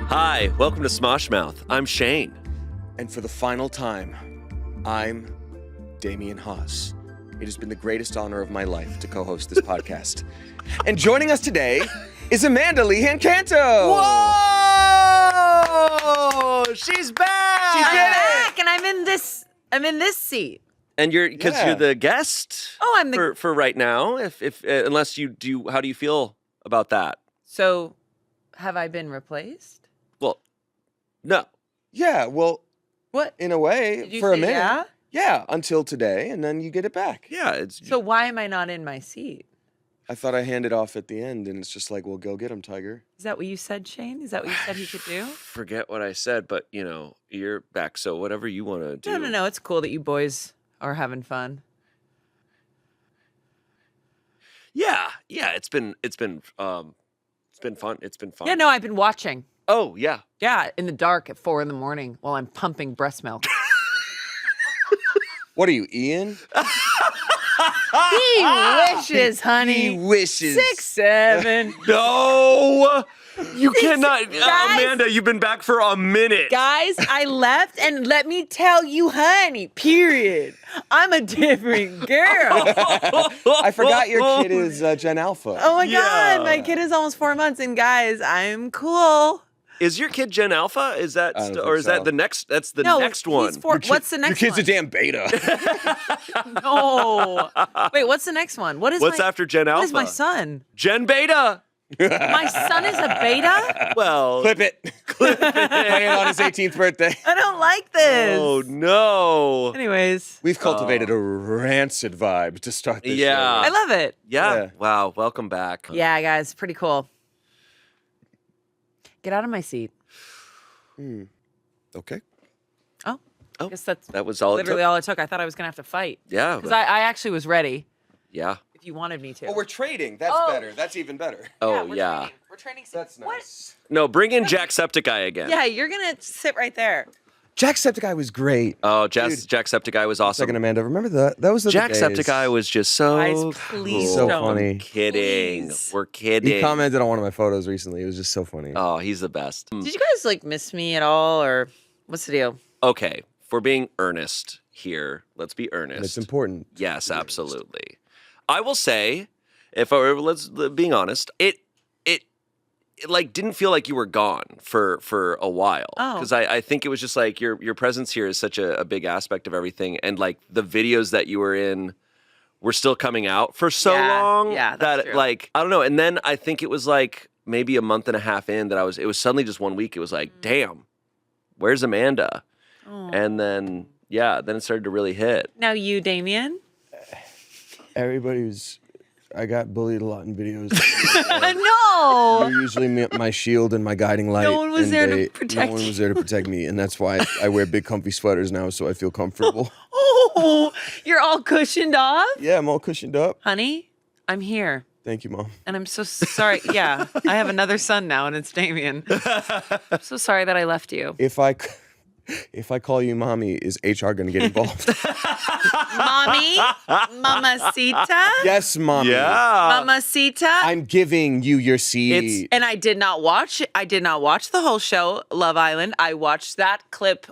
Hi, welcome to Smosh Mouth. I'm Shane. And for the final time, I'm Damian Haas. It has been the greatest honor of my life to co-host this podcast. And joining us today is Amanda Lehan Canto. Whoa! She's back! She did it! Back, and I'm in this seat. And you're the guest. Oh, I'm the for right now. If unless you do, how do you feel about that? So, have I been replaced? Well, no. Yeah, well, What? in a way, Did you for a say minute. yeah? Yeah, until today, and then you get it back. Yeah, it's So why am I not in my seat? I thought I handed off at the end, and it's just like, well, go get him, Tiger. Is that what you said, Shane? Is that what you said he could do? forget what I said, but you're back. So whatever you want to do. No. It's cool that you boys are having fun. Yeah. It's been fun. It's been fun. Yeah, no, I've been watching. Oh yeah. Yeah, in the dark at 4 a.m. while I'm pumping breast milk. What are you, Ian? He wishes, honey. He wishes. 6, 7. No, you cannot, guys- Amanda. You've been back for a minute. Guys, I left, and let me tell you, honey, period. I'm a different girl. I forgot your kid is Gen Alpha. Oh my Yeah. God, my kid is almost 4 months, and guys, I'm cool. Is your kid Gen Alpha? Is that I don't or think is that so. the next? That's the No, next one. he's 4. What's the next Your kid's one? a damn beta. No. Wait, what's the next one? What is What's my, after Gen What Alpha? is my son? Gen Beta. My son is a beta? Well, Clip it. Play it on his 18th birthday. I don't like this. oh no. Anyways, We've cultivated a rancid vibe to start this Yeah. I show. love it. Yeah. Yeah. Wow. Welcome back. Yeah, guys, pretty cool. Get out of my seat. Okay. Oh, Oh, I guess that's That was all. literally it took. all it took. I thought I was going to have to fight. Yeah. Because I actually was ready Yeah. if you wanted me to. Oh, we're trading. That's Oh. better. That's even better. Oh we're yeah. Training. We're training. That's What? nice. No, bring in Jacksepticeye again. Yeah, you're going to sit right there. Jacksepticeye was great. Oh, Dude. Jacksepticeye was awesome. Second, Amanda. Remember that? That was the Jacksepticeye was just so Guys, please cool. so don't. funny. Kidding. Please. We're kidding. He commented on one of my photos recently. It was just so funny. Oh, he's the best. Did you guys like miss me at all, or what's the deal? Okay, if we're being earnest here, let's be earnest. And it's important. Yes, absolutely. I will say, if I were being honest, it like didn't feel like you were gone for a while. Oh. Because I think it was just like your presence here is such a big aspect of everything, and like the videos that you were in were still coming out for so Yeah, long yeah, that that's true. like I don't know. And then I think it was like maybe a month and a half in that it was suddenly just 1 week. It was like, damn, where's Amanda? And then then it started to really hit. Now you, Damien. Everybody was. I got bullied a lot in videos. No. You're usually my shield and my guiding light. No one was and there to protect No one was there to protect me, and that's why I wear big, comfy sweaters now, so I feel comfortable. Oh, you're all cushioned off, Yeah, I'm all cushioned up. honey. I'm here, Thank you, Mom. and I'm so sorry. Yeah, I have another son now, and it's Damien. I'm so sorry that I left you, If I call you mommy, is HR going to get involved? mommy, mamacita, Yes, mommy. mamacita. I'm giving you your seat. And I did not watch. I did not watch the whole show, Love Island. I watched that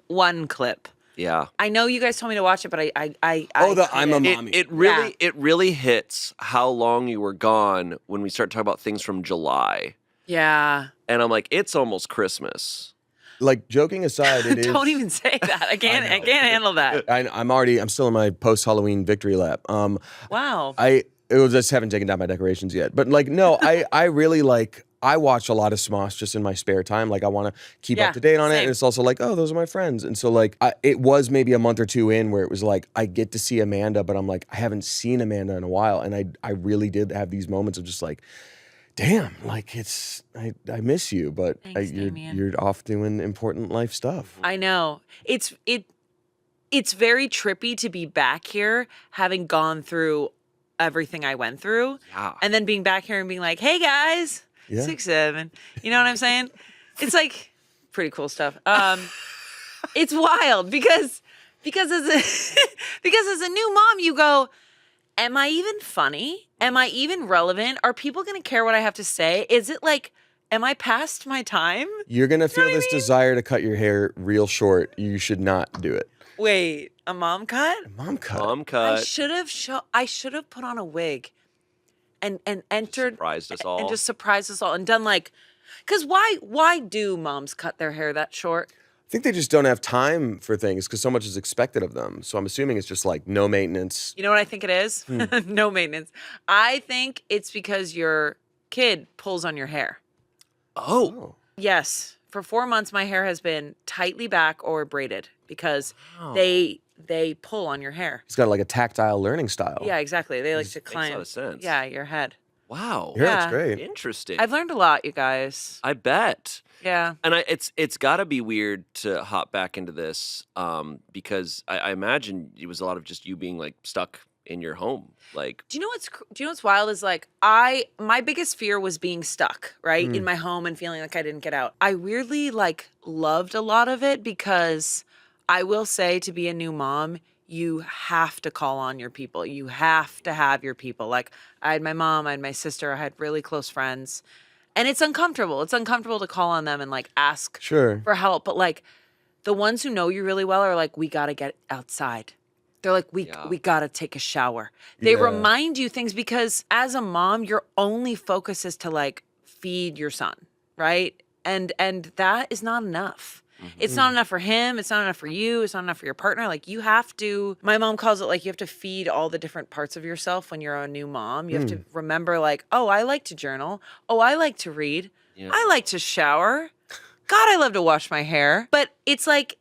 one clip. Yeah. I know you guys told me to watch it, but I'm a couldn't. mommy. It really hits how long you were gone when we start talking about things from July. Yeah. And I'm like, it's almost Christmas. Like, joking aside, it is. Don't even say that. I can't handle that. I'm still in my post-Halloween victory lap. Wow. Just haven't taken down my decorations yet. But like, no, I really like, I watch a lot of Smosh just in my spare time. Like, I want to keep Yeah, up to date on it. same. And it's also like, oh, those are my friends. And so like, it was maybe a month or two in where it was like, I get to see Amanda, but I'm like, I haven't seen Amanda in a while. And I really did have these moments of just like, damn, like I miss you, but Thanks, Damien. you're off doing important life stuff. I know. It's very trippy to be back here having gone through everything I went through. Yeah. And then being back here and being like, hey guys, Yeah. 6, 7. You know what I'm saying? It's like pretty cool stuff. It's wild because as a new mom, you go, am I even funny? Am I even relevant? Are people going to care what I have to say? Is it like am I past my time? You're going to feel this desire to cut your hair real short. You should not do it. Wait, a mom cut? Mom cut. Mom I cut. should have put on a wig and entered Surprised us all. and just surprised us all and done like, because why do moms cut their hair that short? I think they just don't have time for things because so much is expected of them. So I'm assuming it's just like no maintenance. You know what I think it is? No maintenance. I think it's because your kid pulls on your hair. Oh. Yes. For 4 months, my hair has been tightly back or braided because they pull on your hair. It's got like a tactile learning style. Yeah, exactly. They like to Makes a climb. lot of sense. Yeah, your head. Wow. Your hair Yeah. looks great. Interesting. I've learned a lot, you guys. I bet. Yeah. And it's got to be weird to hop back into this because I imagine it was a lot of just you being like stuck in your home. Like, Do you know what's wild is like my biggest fear was being stuck, right? In my home and feeling like I didn't get out. I weirdly like loved a lot of it because I will say to be a new mom, you have to call on your people. You have to have your people. Like I had my mom, I had my sister, I had really close friends. And it's uncomfortable. It's uncomfortable to call on them and like ask Sure. for help. But like the ones who know you really well are like, we got to get outside. They're like, we got to take a shower. They Yeah. remind you things because as a mom, your only focus is to like feed your son, right? And that is not enough. It's not enough for him. It's not enough for you. It's not enough for your partner. Like you have to, my mom calls it like you have to feed all the different parts of yourself when you're a new mom. You have to remember like, oh, I like to journal. Oh, I like to read. Yeah. I like to shower. God, I love to wash my hair. But it's like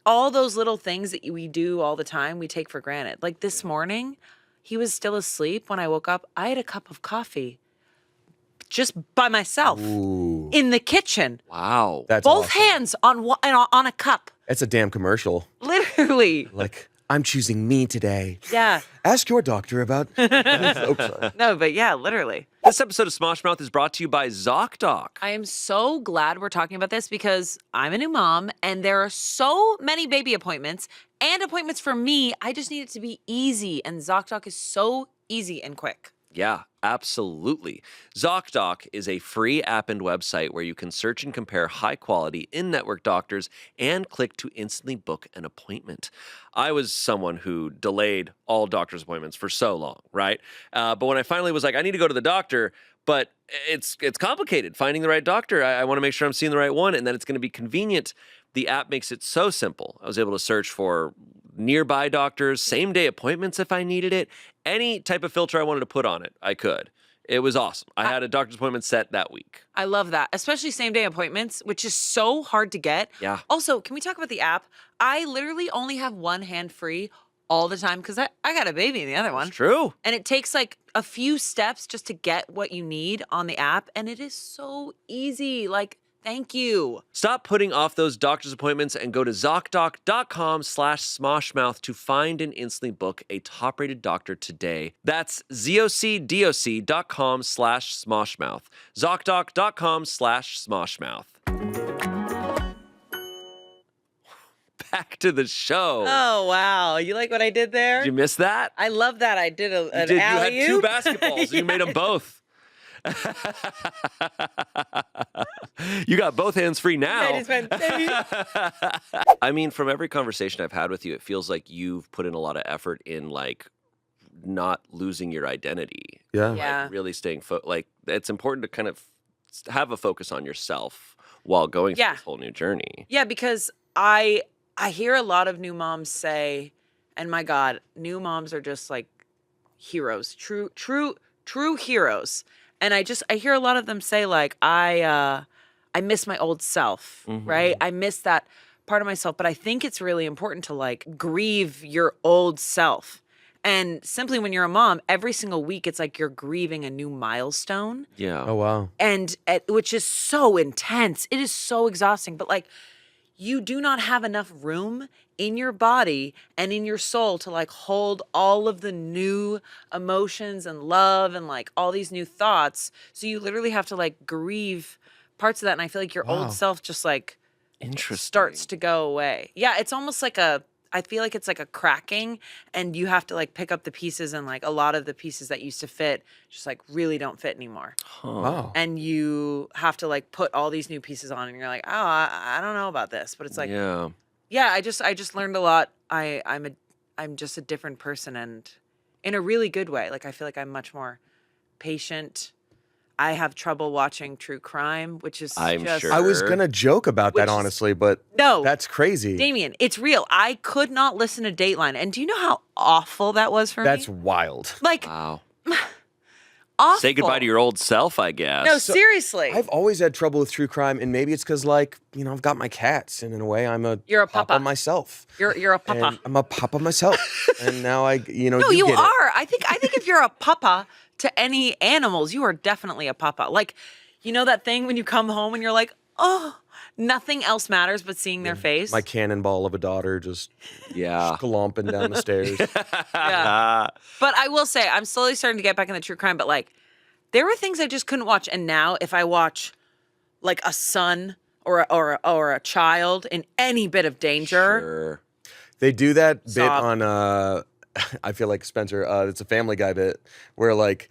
all those little things that we do all the time, we take for granted. Like this morning, he was still asleep when I woke up. I had a cup of coffee just by myself Ooh. in the kitchen. wow. That's Both awesome. hands on a cup. It's a damn commercial. Literally. Like, I'm choosing me today. Yeah. Ask your doctor about. Oh, sorry. No, but yeah, literally. This episode of Smosh Mouth is brought to you by ZocDoc. I am so glad we're talking about this because I'm a new mom and there are so many baby appointments and appointments for me. I just need it to be easy, and ZocDoc is so easy and quick. Yeah, absolutely. ZocDoc is a free app and website where you can search and compare high-quality in-network doctors and click to instantly book an appointment. I was someone who delayed all doctor's appointments for so long, right? But when I finally was like, I need to go to the doctor, but it's complicated finding the right doctor. I want to make sure I'm seeing the right one, and then it's going to be convenient. The app makes it so simple. I was able to search for nearby doctors, same-day appointments if I needed it. Any type of filter I wanted to put on it, I could. It was awesome. I had a doctor's appointment set that week. I love that, especially same-day appointments, which is so hard to get. Yeah. Also, can we talk about the app? I literally only have one hand free all the time because I got a baby in the other one. It's true. And it takes like a few steps just to get what you need on the app. And it is so easy. Like, thank you. Stop putting off those doctor's appointments and go to ZocDoc.com/Smoshmouth to find and instantly book a top-rated doctor today. That's ZocDoc.com/Smoshmouth. ZocDoc.com/Smoshmouth. Back to the show. Oh, wow. You like what I did there? Did you miss that? I love that. I did an You had alley-oop. two basketballs. And you made them both. You got both hands free now. I just went, baby. I mean, from every conversation I've had with you, it feels like you've put in a lot of effort in like not losing your identity. Yeah. Yeah. Like really staying like it's important to kind of have a focus on yourself while going through Yeah. this whole new journey. Yeah, because I hear a lot of new moms say, and my God, new moms are just like heroes, true heroes. And I hear a lot of them say like, I miss my old self, right? I miss that part of myself. But I think it's really important to like grieve your old self. And simply when you're a mom, every single week, it's like you're grieving a new milestone. Yeah. Oh, wow. And which is so intense. It is so exhausting. But like, you do not have enough room in your body and in your soul to like hold all of the new emotions and love and like all these new thoughts. So you literally have to like grieve parts of that. And I feel like your Wow. old self just like Interesting. starts to go away. Yeah, it's almost like a I feel like it's like a cracking, and you have to like pick up the pieces, and like a lot of the pieces that used to fit just like really don't fit anymore. Wow. And you have to like put all these new pieces on, and you're like, oh, I don't know about this, but it's like, Yeah. I just learned a lot. I'm just a different person, and in a really good way. Like I feel like I'm much more patient. I have trouble watching true crime, which is I'm just, sure. I was gonna joke about Which that is- honestly, but No. that's crazy. Damien, it's real. I could not listen to Dateline, and do you know how awful that was for That's me? wild. Like Wow. awful. Say goodbye to your old self, I guess. No, seriously. I've always had trouble with true crime, and maybe it's because, like, you know, I've got my cats, and in a way, I'm a You're a papa papa. myself. You're a papa. And I'm a papa myself, and now No, you get it. are. I think if you're a papa to any animals, you are definitely a papa. Like, you know that thing when you come home and you're like, oh, nothing else matters but seeing their face. My cannonball of a daughter just Yeah. glomping down the stairs. Yeah. But I will say, I'm slowly starting to get back in the true crime. But like, there were things I just couldn't watch, and now if I watch like a son or a child in any bit of danger, Sure. They do that bit Stop. on I feel like Spencer, it's a Family Guy bit where like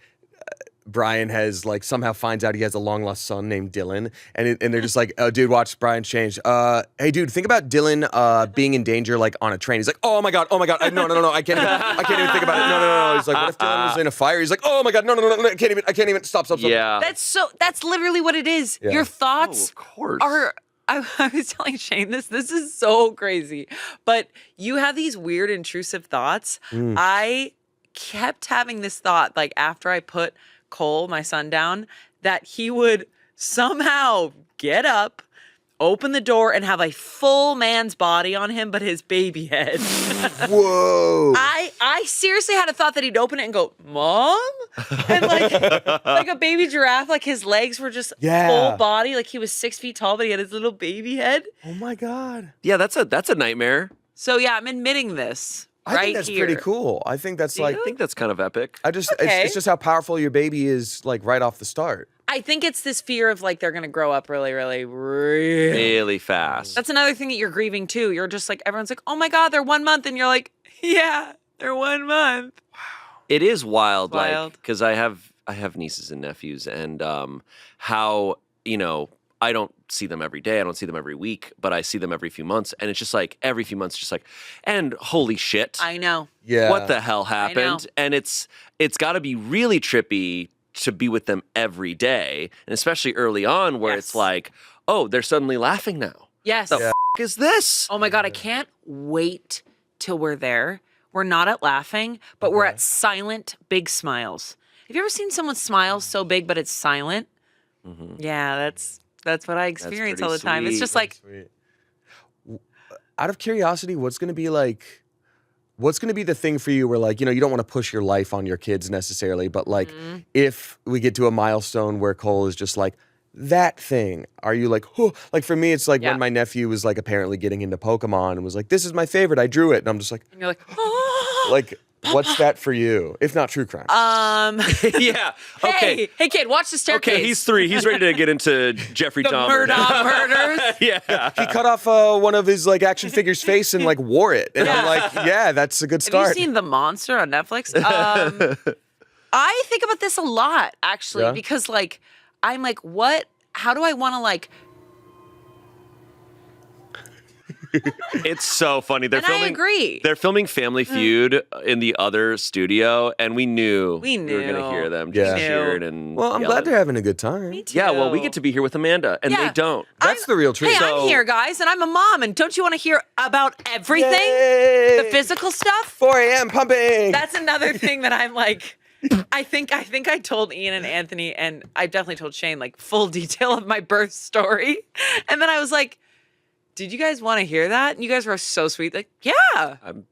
Brian has like somehow finds out he has a long lost son named Dylan, and they're just like, oh, dude, watch Brian's change. Hey, dude, think about Dylan being in danger like on a train. He's like, oh my god, no, I can't even think about it. No. He's like, what if Dylan was in a fire? He's like, oh my god, no, I can't even. Stop. Yeah. that's literally what it is. Yeah. Your Oh, thoughts of course. are. I was telling Shane this is so crazy, but you have these weird intrusive thoughts. I kept having this thought, like after I put Cole, my son, down, that he would somehow get up, open the door, and have a full man's body on him, but his baby head. Whoa. I seriously had a thought that he'd open it and go, Mom? And like a baby giraffe, like his legs were just Yeah. full body, like he was 6 feet tall, but he had his little baby head. Oh my god. Yeah, that's a nightmare. So yeah, I'm admitting this I right think that's here. pretty cool. I think that's Do like I think that's kind of epic. Okay. it's just how powerful your baby is like right off the start. I think it's this fear of like they're gonna grow up really. Really fast. That's another thing that you're grieving too. You're just like, everyone's like, oh my God, they're 1 month. And you're like, yeah, they're 1 month. It is wild, Wild. like because I have nieces and nephews, and how I don't see them every day, I don't see them every week, but I see them every few months, and it's just like every few months, just like, and holy shit, I know. Yeah. what the hell know. happened? And it's got to be really trippy to be with them every day, and especially early on, where it's Yes. like, oh, they're suddenly laughing now. Yes. The f- is this? Oh my God, I can't wait till we're there. We're not at laughing, but we're at silent big smiles. Have you ever seen someone smile so big, but it's silent? Yeah, that's what I experience all the pretty time. It's sweet. just like, Sweet. Out of curiosity, what's going to be the thing for you where like, you don't want to push your life on your kids necessarily, but like if we get to a milestone where Cole is just like, that thing, are you like, oh, like for me, it's like Yeah. when my nephew was like apparently getting into Pokemon and was like, this is my favorite, I drew it. And I'm just like, and you're like, oh. like, what's that for you? If not true crime. Yeah. Okay. Hey kid, watch the staircase. Okay, he's 3. He's ready to get into Jeffrey the Dahmer. Murdoch murders. Yeah. He cut off one of his like action figure's face and like wore it. And I'm like, yeah, that's a good Have start. you seen The Monster on Netflix? I think about this a lot, actually, Yeah? because like I'm like, how do I want to like? It's so funny. They're And filming. I agree. They're filming Family Feud in the other studio, and we knew We were going to knew. hear them Yeah. just cheering and Well, I'm glad yelling. they're having a good time. Me too. Yeah, well, we get to be here with Amanda, and Yeah. they don't. That's the real treat. Hey, So- I'm here, guys, and I'm a mom. And don't you want to hear about everything? Yay! The physical stuff? 4 a.m. pumping. That's another thing that I'm like, I think I told Ian and Anthony, and I definitely told Shane, like, full detail of my birth story. And then I was like, did you guys want to hear that? And you guys were so sweet. Like, yeah. I'm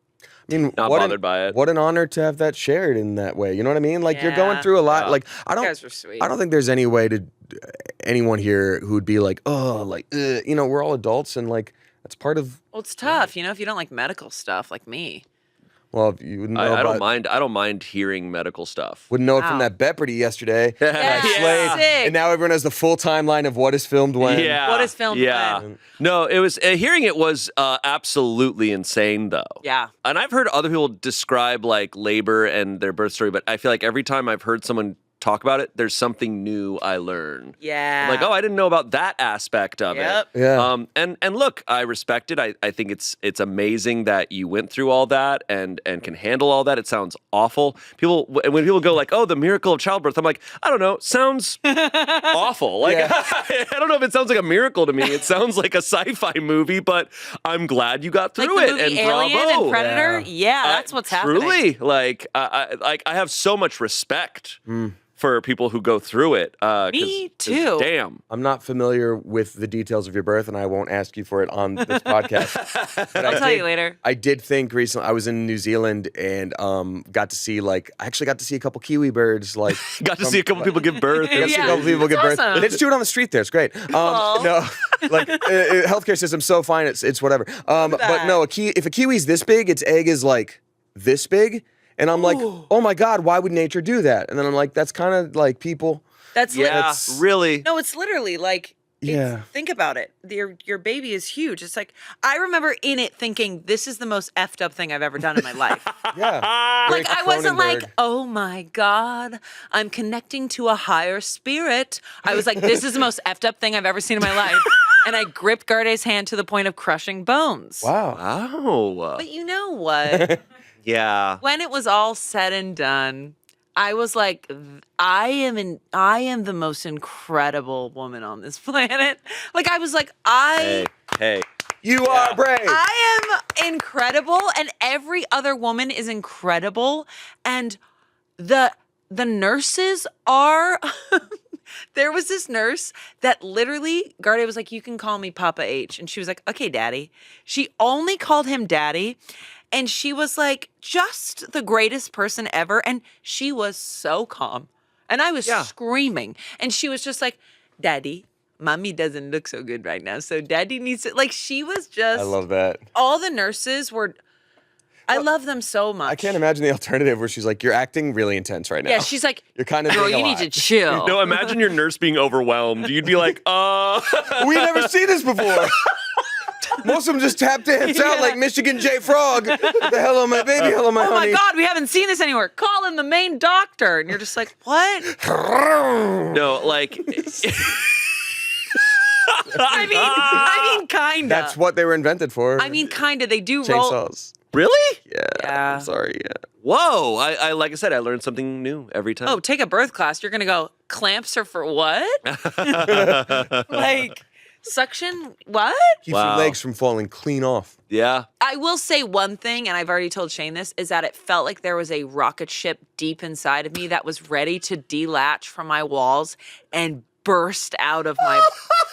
I mean, not what bothered an, by it. What an honor to have that shared in that way. You know what I mean? Like you're going Yeah. through a lot. Yeah. Like You guys were sweet. I don't think there's any way to anyone here who would be like, oh, like we're all adults and like that's part of. Well, it's tough, if you don't like medical stuff like me. Well, you wouldn't know I don't mind. I don't mind hearing medical stuff. Wouldn't know it from Wow. that Bepardy yesterday. Yeah, that I slayed. sick. And now everyone has the full timeline of what is filmed when. Yeah. What is filmed Yeah. when? No, it was hearing it was absolutely insane though. Yeah. And I've heard other people describe like labor and their birth story, but I feel like every time I've heard someone talk about it, there's something new I learn. Yeah. I'm like, oh, I didn't know about that aspect of Yep. it. Yeah. And look, I respect it. I think it's amazing that you went through all that and can handle all that. It sounds awful. When people go like, oh, the miracle of childbirth, I'm like, I don't know, sounds awful. Like Yeah. I don't know if it sounds like a miracle to me. It sounds like a sci-fi movie, but I'm glad you got Like through the it. movie And Alien bravo. and Predator. Yeah, that's what's happening. Truly, like I have so much respect for people who go through it. 'Cause too. Damn. I'm not familiar with the details of your birth, and I won't ask you for it on this podcast. But I'll tell you later. I did think recently, I was in New Zealand and got to see, I actually got to see a couple kiwi birds. Like, Got to see a couple people give birth. I got to see a Yeah, couple people give that's birth. awesome. They just do it on the street there. It's great. No, like, healthcare system's so fine, it's whatever. But no, if a kiwi's this big, its egg is like this big. And I'm like, oh my God, why would nature do that? And then I'm like, that's kind of like people. That's Yeah, really. No, it's literally like, Yeah. think about it. Your baby is huge. It's like, I remember in it thinking, this is the most effed up thing I've ever done in my life. Yeah. Like, I wasn't like, Cronenberg. oh my God, I'm connecting to a higher spirit. I was like, this is the most effed up thing I've ever seen in my life. And I gripped Garde's hand to the point of crushing bones. Wow. Oh. But you know what? Yeah. When it was all said and done, I was like, I am the most incredible woman on this planet. Like, I was like, Hey. You are brave. I am incredible, and every other woman is incredible, and the nurses are. There was this nurse that literally, Garde was like, you can call me Papa H, and she was like, okay, Daddy. She only called him Daddy. And she was like just the greatest person ever. And she was so calm. And I was screaming. And she was just like, Daddy, Mommy doesn't look so good right now. So Daddy needs to, like, she was just. I love that. All the nurses were, I love them so much. I can't imagine the alternative where she's like, you're acting really intense right now. Yeah, she's like, You're kind of girl, being a you need lot. to chill. No, imagine your nurse being overwhelmed. You'd be like, We never seen this before. Most of them just tap dance out like Michigan J. Frog. The hello, my baby, hello, my Oh my honey. God, we haven't seen this anywhere. Call in the main doctor. And you're just like, what? no, like. I mean, kinda. That's what they were invented for. I mean, kinda. They do roll. chainsaws. Really? Yeah. I'm sorry, yeah. Whoa. I like I said, I learned something new every time. Oh, take a birth class. You're gonna go, clamps are for what? Like, suction, what? Keeps Wow. your legs from falling clean off. Yeah. I will say one thing, and I've already told Shane this, is that it felt like there was a rocket ship deep inside of me that was ready to delatch from my walls and burst out of my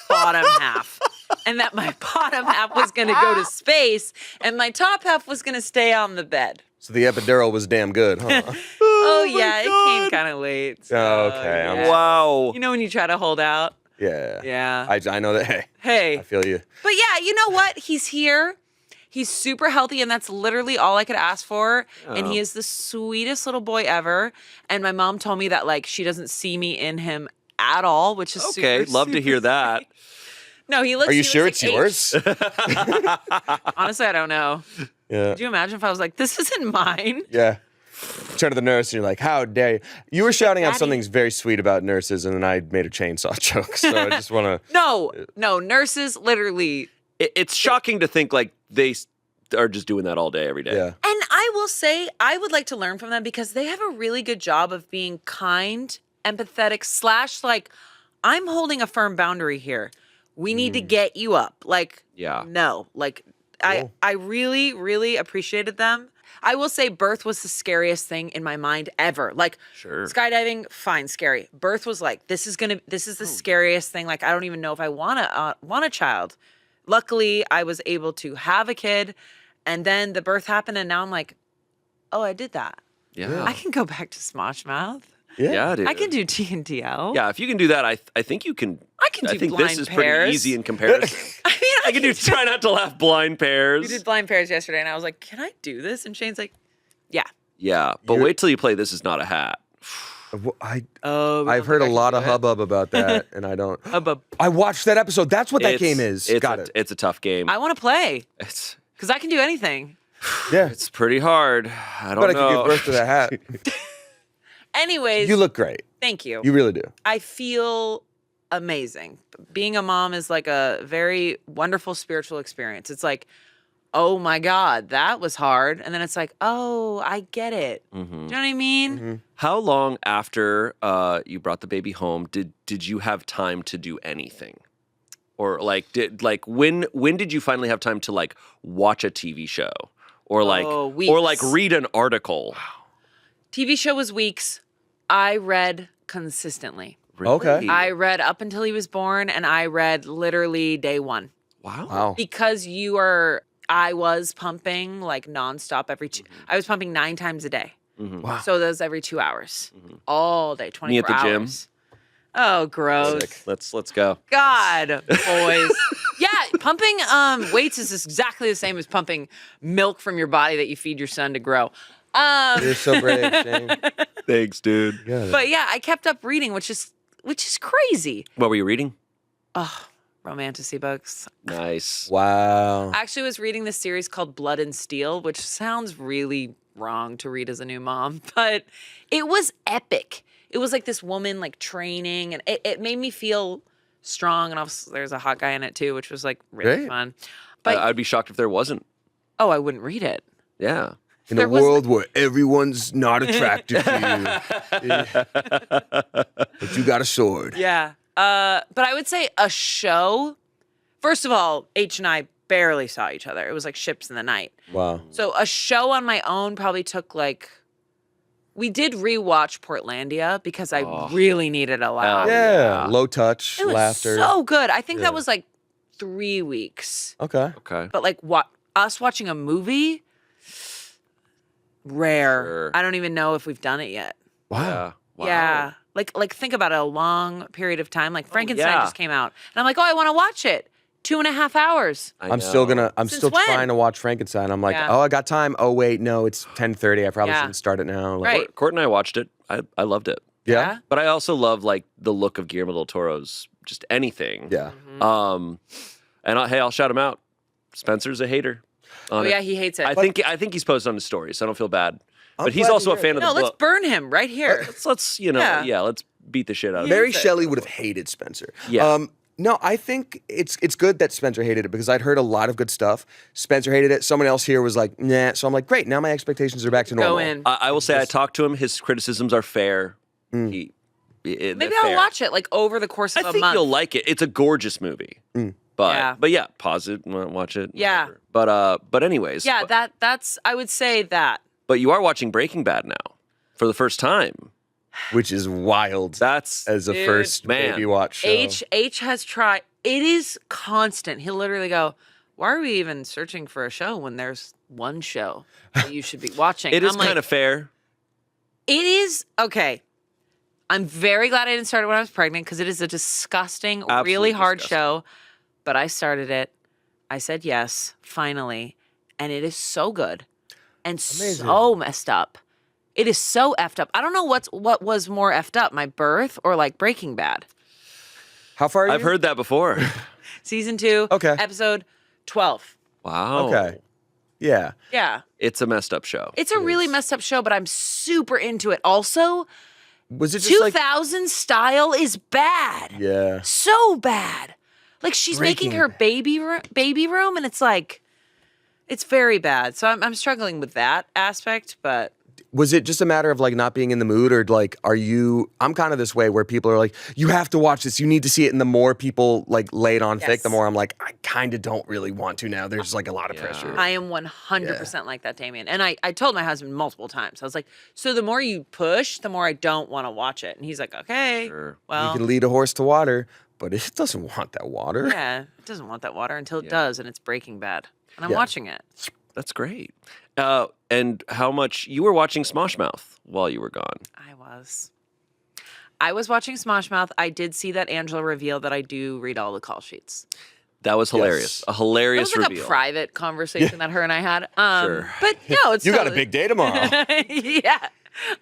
bottom half. And that my bottom half was going to go to space, and my top half was going to stay on the bed. So the epidural was damn good, huh? Oh, yeah, it came kind of late. so, Oh, okay, I'm yeah. Wow. You know when you try to hold out? Yeah. Yeah. I know that, hey, Hey. I feel you. But yeah, you know what? He's here. He's super healthy, and that's literally all I could ask for. And he is the sweetest little boy ever. And my mom told me that, like, she doesn't see me in him at all, which is Okay, super, love to super hear that. sweet. No, he looks. Are you he sure looks it's like yours? Honestly, I don't know. Yeah. Could you imagine if I was like, this isn't mine? Yeah. Turn to the nurse and you're like, how dare you? You were shouting out Daddy. something very sweet about nurses, and then I made a chainsaw joke. So I just want to. No, nurses literally. It's shocking to think like they are just doing that all day, every day. Yeah. And I will say, I would like to learn from them because they have a really good job of being kind, empathetic, / like, I'm holding a firm boundary here. We need to get you up. Like, Yeah. no, like, Cool. I really, really appreciated them. I will say birth was the scariest thing in my mind ever. Like, Sure. skydiving, fine, scary. Birth was like, this is the scariest thing. Like, I don't even know if I want a child. Luckily, I was able to have a kid, and then the birth happened, and now I'm like, oh, I did that. Yeah. I can go back to Smosh Mouth. Yeah, dude. I can do TNTL. Yeah, if you can do that, I think you can. I can do I think blind this is pairs. pretty easy in comparison. I mean, I can do try not to laugh blind pairs. We did blind pairs yesterday, and I was like, can I do this? And Shane's like, Yeah. Yeah, but You're- wait till you play This Is Not a Hat. Oh, I've heard a lot of hubbub about that, and I don't. Hubbub. I watched that episode. That's what that It's- game is. It's Got a, it. It's a tough game. I want to play It's because I can do anything. Yeah, it's pretty hard. I don't but I know. could give birth to that hat. Anyways, You look great. thank you. You really do. I feel amazing. Being a mom is like a very wonderful spiritual experience. It's like, oh my God, that was hard. And then it's like, oh, I get it. Do you know what I mean? How long after you brought the baby home did you have time to do anything? Or when did you finally have time to like watch a TV show or weeks. read an article? TV show was weeks. I read consistently. Really? Okay. I read up until he was born, and I read literally day one. Wow. Because I was pumping like nonstop I was pumping 9 times a day. Wow. So that was every 2 hours, all day, 24 Me at the gym? hours. Oh, gross. Sick. Let's go. God, boys. Yeah, pumping weights is exactly the same as pumping milk from your body that you feed your son to grow. You're so brave, Shane. Thanks, dude. Yeah. But yeah, I kept up reading, which is crazy. What were you reading? Oh, romantasy books. Nice. Wow. I actually was reading this series called Blood and Steel, which sounds really wrong to read as a new mom, but it was epic. It was like this woman like training, and it made me feel strong. And also, there's a hot guy in it too, which was like really Great. fun. But I'd be shocked if there wasn't. oh, I wouldn't read it. Yeah. In There a was- world where everyone's not attracted to you, but you got a sword. Yeah. But I would say a show. First of all, H and I barely saw each other. It was like ships in the night. Wow. So a show on my own probably took like. We did rewatch Portlandia because I really needed a laugh. Yeah. Low touch, It was laughter. so good. I think Yeah. that was like 3 weeks. Okay. Okay. But like us watching a movie, rare. Sure. I don't even know if we've done it yet. Wow. Yeah. Wow. Yeah. Like think about it, a long period of time. Like Frankenstein yeah. just came out. And I'm like, oh, I want to watch it. 2.5 hours. I'm still Since still when? trying to watch Frankenstein. I'm like, Yeah. oh, I got time. Oh, wait, no, it's 10:30. I probably Yeah. shouldn't start it now. Like, Right. Court and I watched it. I loved it. Yeah. But I also love like the look of Guillermo del Toro's just anything. Yeah. And I'll shout him out. Spencer's a hater. Oh on it. yeah, he hates it. I think he's posted on his story, so I don't feel bad. I'm But he's glad also to a hear fan it. of no, the let's book. burn him right here. Let's Yeah. let's beat the shit out of him. Mary Shelley would have hated Spencer. Yeah. No, I think it's good that Spencer hated it because I'd heard a lot of good stuff. Spencer hated it. Someone else here was like, nah. So I'm like, great. Now my expectations are back to normal. Go in. I will say I talked to him. His criticisms are fair. Maybe They're I'll fair. watch it like over the course of I a think month. you'll like it. It's a gorgeous movie. Yeah. But yeah, pause it, watch it. Yeah. whatever. But anyways. Yeah, that's I would say that. But you are watching Breaking Bad now for the first time. Which is wild That's as a Dude. first Man. baby watch show. H has tried. It is constant. He'll literally go, "Why are we even searching for a show when there's one show that you should be watching?" it is I'm like, kind of fair. It is okay. I'm very glad I didn't start it when I was pregnant because it is a disgusting, really Absolutely hard disgusting. show. But I started it. I said yes, finally, and it is so good and so messed up. It is so effed up. I don't know what was more effed up, my birth or like Breaking Bad. How far are you? I've heard that before. Season 2, Okay. episode 12. Wow. Okay. Yeah. Yeah. It's a messed up show. It's a really messed up show, but I'm super into it. Also, Was it just like 2000 style is bad. yeah? So bad. Like she's making Breaking her baby room, and it's like, it's very bad. So I'm struggling with that aspect, but Was it just a matter of like not being in the mood, or like are you? I'm kind of this way where people are like, you have to watch this, you need to see it, and the more people like lay it on thick, Yes. the more I'm like, I kind of don't really want to now. There's like a lot of pressure. I am 100% like that, Damien. And I told my husband multiple times. I was like, so the more you push, the more I don't want to watch it. And he's like, okay, Sure. well, You can lead a horse to water, but it doesn't want that water. yeah, it doesn't want that water until it does, and it's Breaking Bad. And I'm Yeah. watching it. That's great. And how much you were watching Smosh Mouth while you were gone? I was watching Smosh Mouth. I did see that Angela reveal that I do read all the call sheets. That was hilarious. Yes. A It hilarious was like reveal. a private conversation that her and I had. Sure. But no, it's You got a totally- big day tomorrow. Yeah.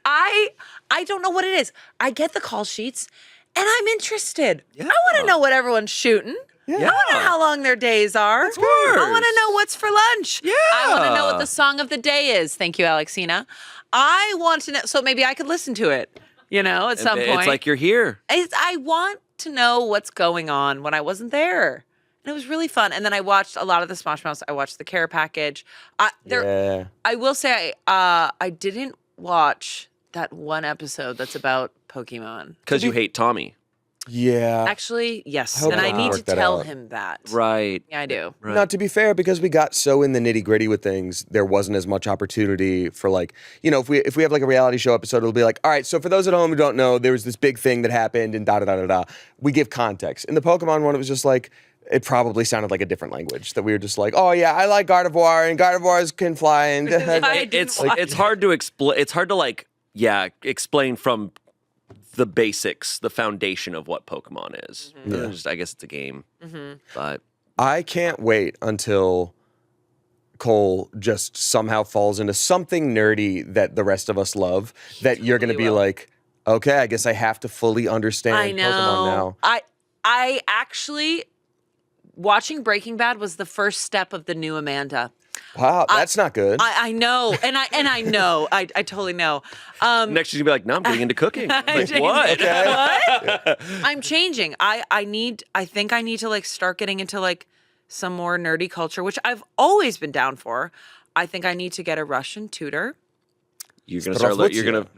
I don't know what it is. I get the call sheets and I'm interested. Yeah. I want to know what everyone's shooting. Yeah. I want to know how long their days are. Of I want course. to know what's for lunch. Yeah. I want to know what the song of the day is. Thank you, Alexina. I want to know, so maybe I could listen to it, at some point. It's like you're here. I want to know what's going on when I wasn't there. And it was really fun. And then I watched a lot of the Smosh Mouths. I watched the Care Package. Yeah. I will say I didn't watch that one episode that's about Pokemon. Because you hate Tommy. Yeah. Actually, yes. I hope And they I can need work to that tell out. him that. Right. Yeah, I do. Right. Now, to be fair, because we got so in the nitty gritty with things, there wasn't as much opportunity for like, if we have like a reality show episode, it'll be like, all right, so for those at home who don't know, there was this big thing that happened and da da da da da. We give context. In the Pokemon one, it was just like, it probably sounded like a different language that we were just like, oh yeah, I like Gardevoir and Gardevoirs can fly and I didn't It's watch it's hard to explain. It's hard to explain from the basics, the foundation of what Pokemon is. I guess it's a game, but I can't wait until Cole just somehow falls into something nerdy that the rest of us love that you're going to totally be will. like, okay, I guess I have to fully understand I know. Pokemon now. I actually watching Breaking Bad was the first step of the new Amanda. Wow, that's not good. I know, and I know, I totally know. next she's gonna be like, "No, I'm getting into cooking." Like, changing. what? What? I'm changing. I think I need to like start getting into like some more nerdy culture, which I've always been down for. I think I need to get a Russian tutor. You're gonna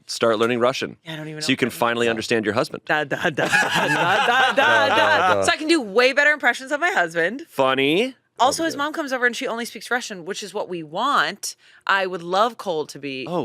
start learning Russian. I don't even know So you can finally understand your husband. Da, da, da, da, da, da, da. So I can do way better impressions of my husband. Funny. Also, his mom comes over and she only speaks Russian, which is what we want. I would love Cole to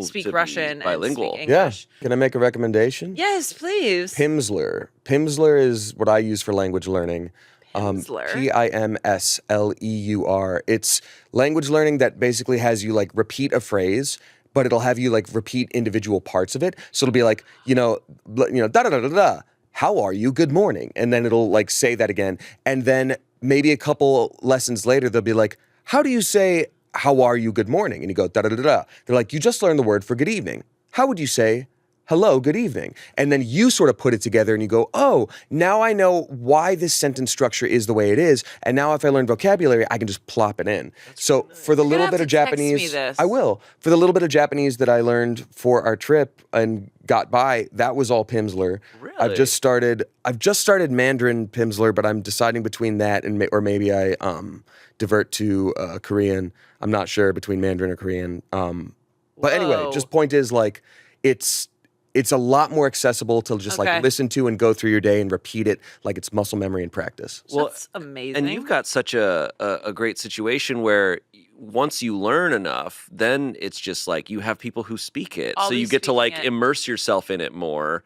speak to be Russian bilingual. and speak Yeah. English. Can I make a recommendation? Yes, please. Pimsleur. Pimsleur is what I use for language learning. Pimsleur? Pimsleur. It's language learning that basically has you like repeat a phrase, but it'll have you like repeat individual parts of it. So it'll be like, da da da da da. How are you? Good morning. And then it'll like say that again. And then maybe a couple lessons later, they'll be like, how do you say, how are you? Good morning. And you go, da da da da. They're like, you just learned the word for good evening. How would you say, hello, good evening? And then you sort of put it together and you go, oh, now I know why this sentence structure is the way it is. And now if I learn vocabulary, I can just plop it in. So for the You're little gonna bit of have to text me Japanese, this. I will. For the little bit of Japanese that I learned for our trip and got by, that was all Pimsleur. Really? I've just started Mandarin Pimsleur, but I'm deciding between that and maybe I divert to Korean. I'm not sure between Mandarin or Korean. But anyway, Whoa. just point is like it's a lot more accessible to just Okay. like listen to and go through your day and repeat it like it's muscle memory and practice. Well, That's amazing. And you've got such a great situation where once you learn enough, then it's just like you have people who speak it. I'll So be you get to like speaking it. immerse yourself in it more.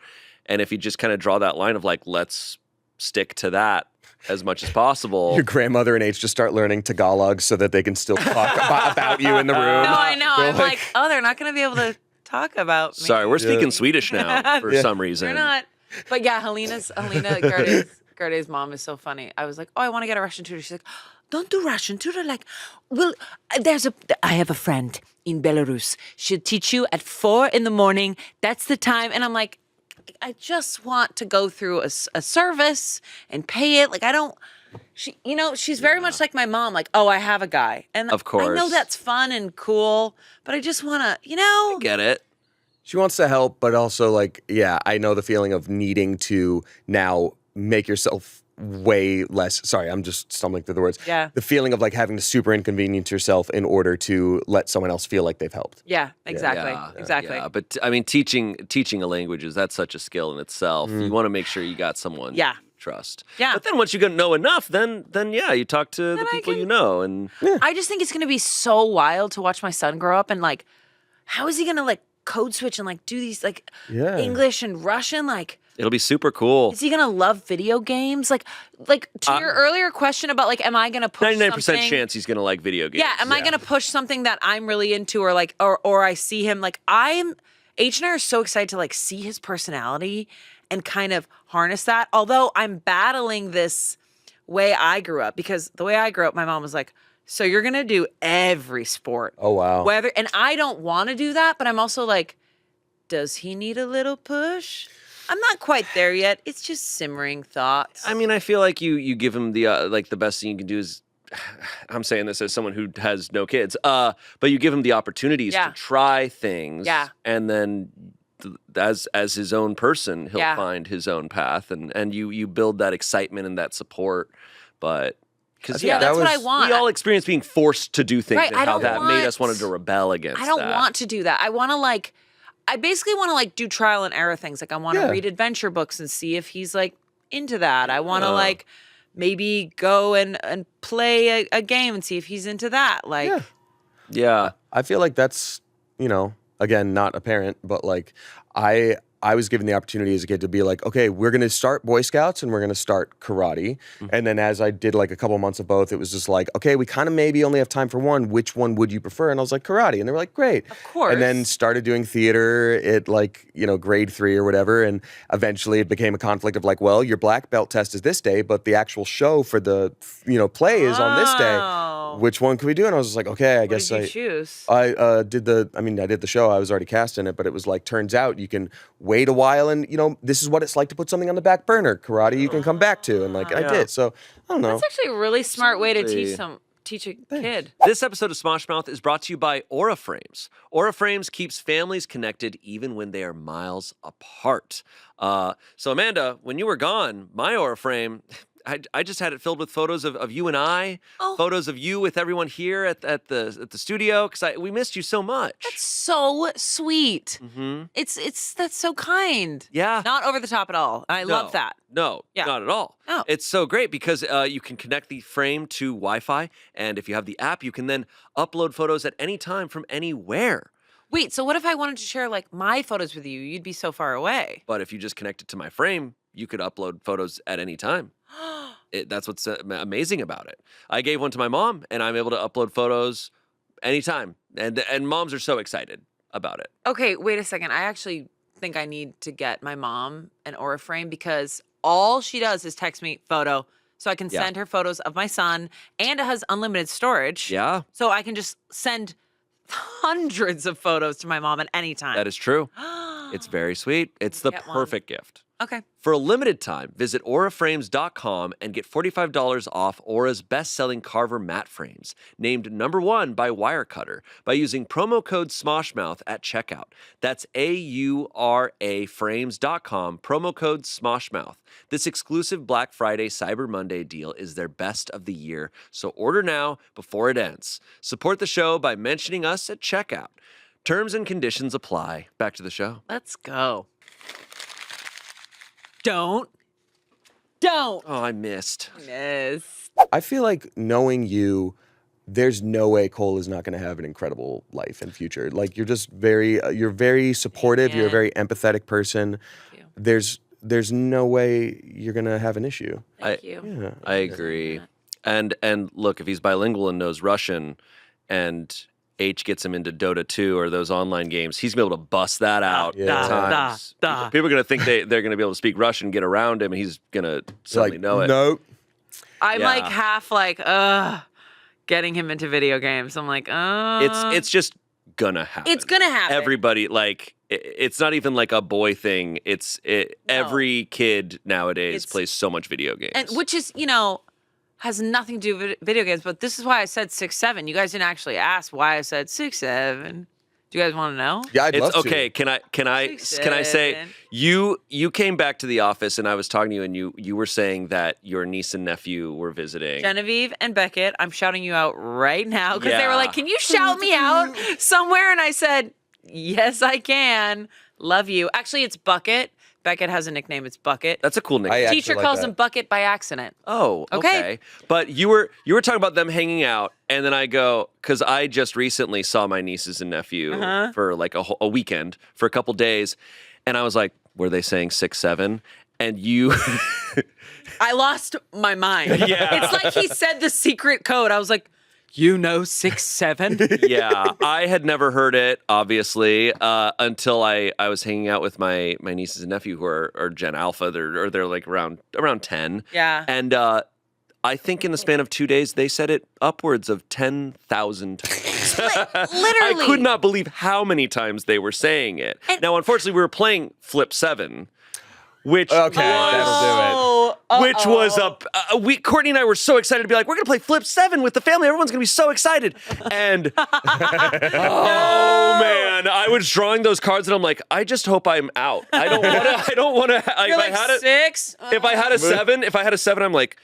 And if you just kind of draw that line of like, let's stick to that as much as possible. Your grandmother and H just start learning Tagalog so that they can still talk about you in the room. No, I know. They're I'm like, oh, they're not going to be able to talk about me. Sorry, we're speaking Swedish now for some reason. They're not. But yeah, Helena, Gerde's mom is so funny. I was like, oh, I want to get a Russian tutor. She's like, don't do Russian tutor. Like, well, I have a friend in Belarus. She'll teach you at 4 a.m. That's the time. And I'm like, I just want to go through a service and pay it. Like, I don't. She's very much like my mom. Like, oh, I have a guy, and Of course. I know that's fun and cool, but I just want to, Get it? She wants to help, but also like, yeah, I know the feeling of needing to now make yourself way less. Sorry, I'm just stumbling through the words. Yeah. The feeling of like having to super inconvenience yourself in order to let someone else feel like they've helped. Yeah, exactly, exactly. Yeah, but I mean, teaching a language that's such a skill in itself. You want to make sure you got someone Yeah. you trust. Yeah. But then once you know enough, then yeah, you talk to the I people can- you know, and I just think it's going to be so wild to watch my son grow up and like, how is he going to like code switch and like do these like Yeah. English and Russian? Like, it'll be super cool. is he going to love video games? Like to your earlier question about like, am I going to push 99% something? chance he's gonna like video games. Yeah, am I going to push something that I'm really into or like, or I see him like H and I are so excited to like see his personality and kind of harness that. Although I'm battling this way I grew up, because the way I grew up, my mom was like, so you're going to do every sport. Oh, wow. And I don't want to do that, but I'm also like, does he need a little push? I'm not quite there yet. It's just simmering thoughts. I mean, I feel like you give him the like the best thing you can do is, I'm saying this as someone who has no kids, but you give him the opportunities to try things, and then as his own person, he'll find his own path, and you build that excitement and that support, but. Because that's what I want. We all experience being forced to do things, Right, and how that made us wanted to rebel against. I don't want to do that. I want to I basically want to do trial and error things. Like I want to read adventure books and see if he's into that. I want to maybe go and play a game and see if he's into that. Yeah. I feel like that's, again, not a parent, but I was given the opportunity as a kid to be like, okay, we're going to start Boy Scouts and we're going to start karate. And then as I did a couple months of both, it was just like, okay, we kind of maybe only have time for one. Which one would you prefer? And I was like, karate. And they were like, great. Of course. And then started doing theater at grade 3 or whatever. And eventually it became a conflict of well, your black belt test is this day, but the actual show for the, play is on this day. Which one could we do? And I was just like, okay, I guess What did you choose? I did the show. I was already cast in it, but it was turns out you can wait a while and, this is what it's like to put something on the back burner. Karate you can come back to. And I did. So, I don't know. That's actually a really smart way to teach a kid. This episode of Smosh Mouth is brought to you by Aura Frames. Aura Frames keeps families connected even when they are miles apart. So Amanda, when you were gone, my Aura Frame, I just had it filled with photos of you and I, photos of you with everyone here at the studio, because we missed you so much. That's so sweet. Mm-hmm. That's so kind. Yeah. Not over the top at all. I love that. No, not at all. Oh. It's so great because you can connect the frame to Wi-Fi, and if you have the app, you can then upload photos at any time from anywhere. Wait, so what if I wanted to share my photos with you? You'd be so far away. But if you just connect it to my frame, you could upload photos at any time. That's what's amazing about it. I gave one to my mom, and I'm able to upload photos anytime. And moms are so excited about it. Okay, wait a second. I actually think I need to get my mom an Aura frame, because all she does is text me photo. So I can send her photos of my son, and it has unlimited storage. Yeah. So I can just send hundreds of photos to my mom at any time. That is true. It's very sweet. It's the perfect gift. Okay. For a limited time, visit auraframes.com and get $45 off Aura's best-selling Carver mat frames, named #1 by Wirecutter, by using promo code SMOSHMOUTH at checkout. That's AURA frames.com, promo code SMOSHMOUTH. This exclusive Black Friday Cyber Monday deal is their best of the year, so order now before it ends. Support the show by mentioning us at checkout. Terms and conditions apply. Back to the show. Let's go. Don't. Oh, I missed. Miss. I feel like knowing you, there's no way Cole is not going to have an incredible life in future. You're just you're very supportive. You're a very empathetic person. There's no way you're going to have an issue. Thank you. Yeah. I agree. And look, if he's bilingual and knows Russian, and H gets him into Dota 2 or those online games, he's going to be able to bust that out at times. People are going to think they're going to be able to speak Russian, get around him, and he's going to suddenly know it. Nope. I'm half getting him into video games. I'm It's just gonna happen. It's gonna happen. Everybody, it's not even a boy thing. Every kid nowadays plays so much video games. And which is, has nothing to do with video games, but this is why I said 6'7". You guys didn't actually ask why I said 6'7". Do you guys want to know? Yeah, I'd love to. Okay, can I say you came back to the office and I was talking to you and you were saying that your niece and nephew were visiting. Genevieve and Beckett, I'm shouting you out right now because they were like, "Can you shout me out somewhere?" And I said, "Yes, I can. Love you." Actually, it's Bucket. Beckett has a nickname. It's Bucket. That's a cool nickname. Teacher calls him Bucket by accident. Oh, okay. But you were talking about them hanging out, and then I go, because I just recently saw my nieces and nephew for a weekend for a couple days, and I was like, were they saying 6'7"? And you... I lost my mind. Yeah. It's like he said the secret code. I was like, 6'7"? Yeah, I had never heard it, obviously, until I was hanging out with my nieces and nephew who are Gen Alpha. They're around 10. Yeah. And I think in the span of 2 days, they said it upwards of 10,000 times. Literally. I could not believe how many times they were saying it. And- Now, unfortunately, we were playing Flip 7, which Okay, that'll do it. which was Courtney and I were so excited to be like, we're going to play Flip 7 with the family. Everyone's going to be so excited. And, oh, man, I was drawing those cards and I'm like, I just hope I'm out. I don't want to. You're like 6? If I had a 7, I'm like,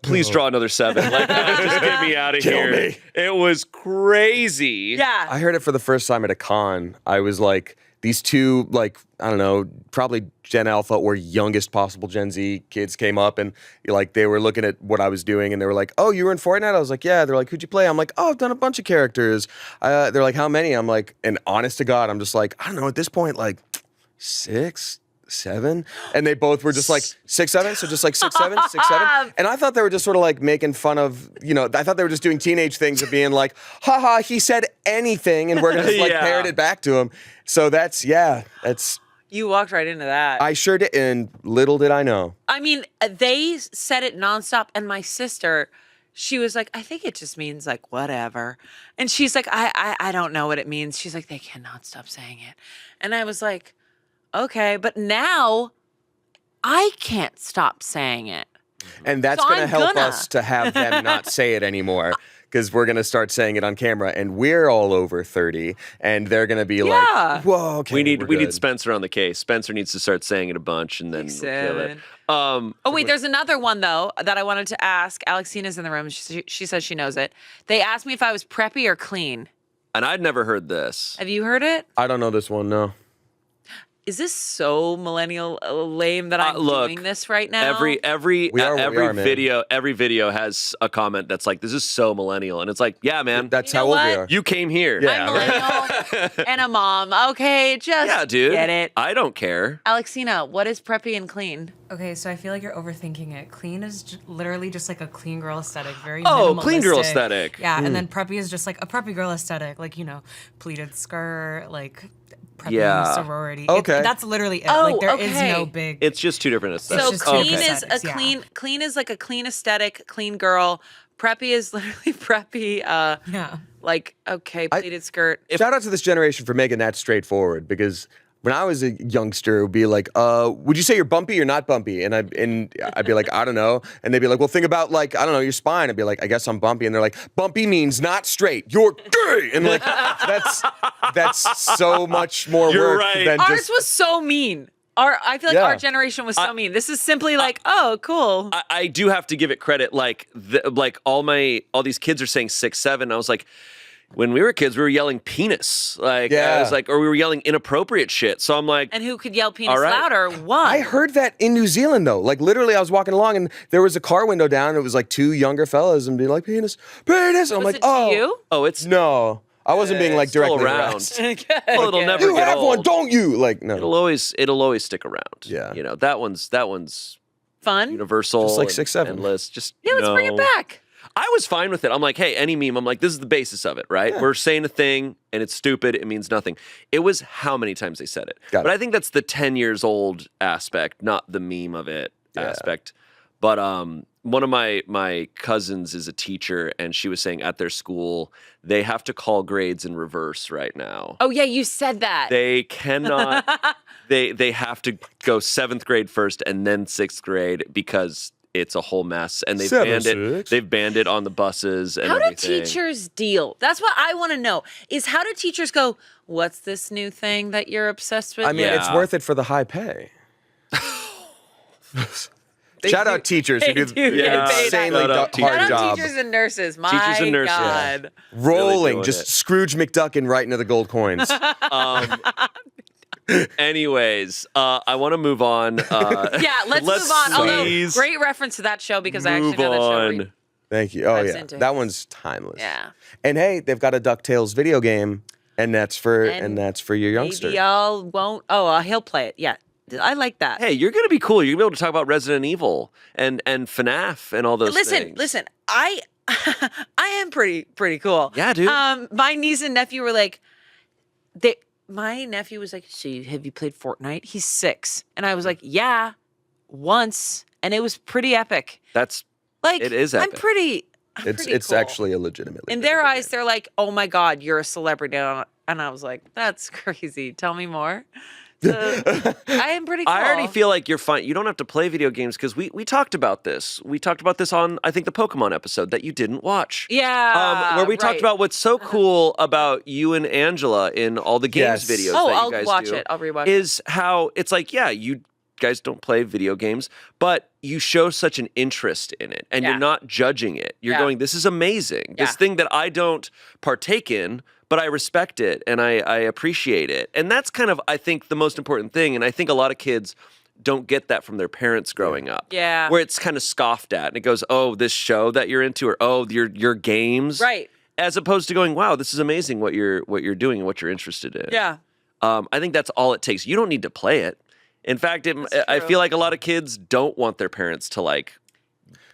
please draw another 7. Like, just get me out of here. me. It was crazy. Yeah. I heard it for the first time at a con. I was like, these two, like, I don't know, probably Gen Alpha or youngest possible Gen Z kids came up and like they were looking at what I was doing and they were like, oh, you were in Fortnite? I was like, yeah. They're like, who'd you play? I'm like, oh, I've done a bunch of characters. They're like, how many? I'm like, and honest to God, I'm just like, I don't know, at this point, like 6, 7, and they both were just like 6, 7, so just like 6, 7, 6, 7, and I thought they were just sort of like making fun of, I thought they were just doing teenage things of being like, haha, he said anything, and we're gonna just like parrot it back to him. So that's. You walked right into that. I sure did, and little did I know. I mean, they said it nonstop, and my sister, she was like, I think it just means like whatever. And she's like, I don't know what it means. She's like, they cannot stop saying it. And I was like, okay, but now I can't stop saying it. And that's So going to I'm help gonna. us to have them not say it anymore. Because we're going to start saying it on camera, and we're all over 30, and they're going to be Yeah. like, whoa, okay, We we're need good. Spencer on the case. Spencer needs to start saying it a bunch, and then we'll kill it. 7. Oh, wait, there's another one, though, that I wanted to ask. Alexina's in the room. She says she knows it. They asked me if I was preppy or clean. And I'd never heard this. Have you heard it? I don't know this one, no. Is this so millennial lame that I'm Look, doing this right now? We are what we are, man. every video has a comment that's like, this is so millennial. And it's like, yeah, man, That's You how know old we what? are. you came here. Yeah. I'm millennial and a mom. Okay, just Yeah, dude. get it. I don't care. Alexina, what is preppy and clean? Okay, so I feel like you're overthinking it. Clean is literally just like a clean girl aesthetic, very Oh, clean girl minimalistic. aesthetic. Yeah, and then preppy is just like a preppy girl aesthetic, like pleated skirt, like preppy Yeah. sorority. Okay. That's literally it. Oh, like there is okay. no big. It's just two different aesthetics. So just clean two is a aesthetics, yeah. clean is like a clean aesthetic, clean girl. Preppy is literally preppy, yeah. like okay, pleated skirt. Shout out to this generation for making that straightforward, because when I was a youngster, it would be like, would you say you're bumpy or not bumpy? And I'd be like, I don't know. And they'd be like, well, think about like, I don't know, your spine. I'd be like, I guess I'm bumpy. And they're like, bumpy means not straight. You're gay. And like, that's so much more You're work right. than Ours just. was so mean. I feel like Yeah. our generation was so mean. This is simply like, oh, cool. I do have to give it credit. Like, all these kids are saying 6, 7. I was like, when we were kids, we were yelling penis. Like, Yeah. I was like, or we were yelling inappropriate shit. So I'm like, And who could yell penis All right. louder? One. I heard that in New Zealand, though. Like, literally, I was walking along, and there was a car window down, and it was like 2 younger fellas, and being like, penis, penis. And I'm Was like, it to oh. you? oh, it's No. I wasn't being like it's still directly around. aroused. Well, it'll never You get have old. one, don't you? Like, no. It'll always stick around. Yeah. You know, that one's Fun. universal. Just like and 6, 7. endless. Just Yeah, let's bring it no. back. I was fine with it. I'm like, hey, any meme, I'm like, this is the basis of it, right? We're saying a thing and it's stupid. It means nothing. It was how many times they said it. Got But it. I think that's the 10 years old aspect, not the meme of it aspect. But one of my cousins is a teacher, and she was saying at their school, they have to call grades in reverse right now. Oh yeah, you said that. They cannot, they have to go 7th grade first and then 6th grade because it's a whole mess, and they've 7, banned it. 6. They've banned it on the buses and How do everything. teachers deal? That's what I want to know. Is how do teachers go, what's this new thing that you're obsessed with? I mean, it's Yeah. worth it for the high pay. Shout out teachers who they do do get paid. insanely Shout out hard Shout out job. teachers and nurses. My Teachers and nurses. God. Rolling, doing just it. Scrooge McDuckin right into the gold coins. Anyways, I want to move on. Yeah, let's Let's move on. Although, please great reference to that show because I move actually know that show. on. Thank you. Oh Dives yeah, into that it. one's timeless. Yeah. And hey, they've got a DuckTales video game, and that's for And your youngster. Maybe y'all won't. Oh, he'll play it. Yeah. I like that. Hey, you're gonna be cool. You're gonna be able to talk about Resident Evil and FNAF and all those things. Listen. I am pretty cool. Yeah, dude. My niece and nephew were like, my nephew was like, so have you played Fortnite? He's 6. And I was like, yeah, once. And it was pretty epic. That's Like, It is epic. I'm pretty It's cool. actually a legitimately In good their video eyes, game. they're like, "Oh my God, you're a celebrity," and I was like, "That's crazy. Tell me more." So I am pretty cool. I already feel like you're fine. You don't have to play video games because we talked about this. We talked about this on, I think, the Pokemon episode that you didn't watch. Yeah, Where we talked right. about what's so cool about you and Angela in all the games Yes. videos Oh, that you I'll guys watch do it. I'll rewatch it. is how it's like, yeah, you guys don't play video games, but you show such an interest in it and Yeah. you're not judging it. You're Yeah. going, this is amazing. This Yeah. thing that I don't partake in, but I respect it and I appreciate it. And that's kind of, I think, the most important thing. And I think a lot of kids don't get that from their parents growing up. Yeah. Where it's kind of scoffed at and it goes, oh, this show that you're into, or oh, your games. Right. As opposed to going, wow, this is amazing what you're doing and what you're interested in. Yeah. I think that's all it takes. You don't need to play it. In fact, I true. feel like a lot of kids don't want their parents to like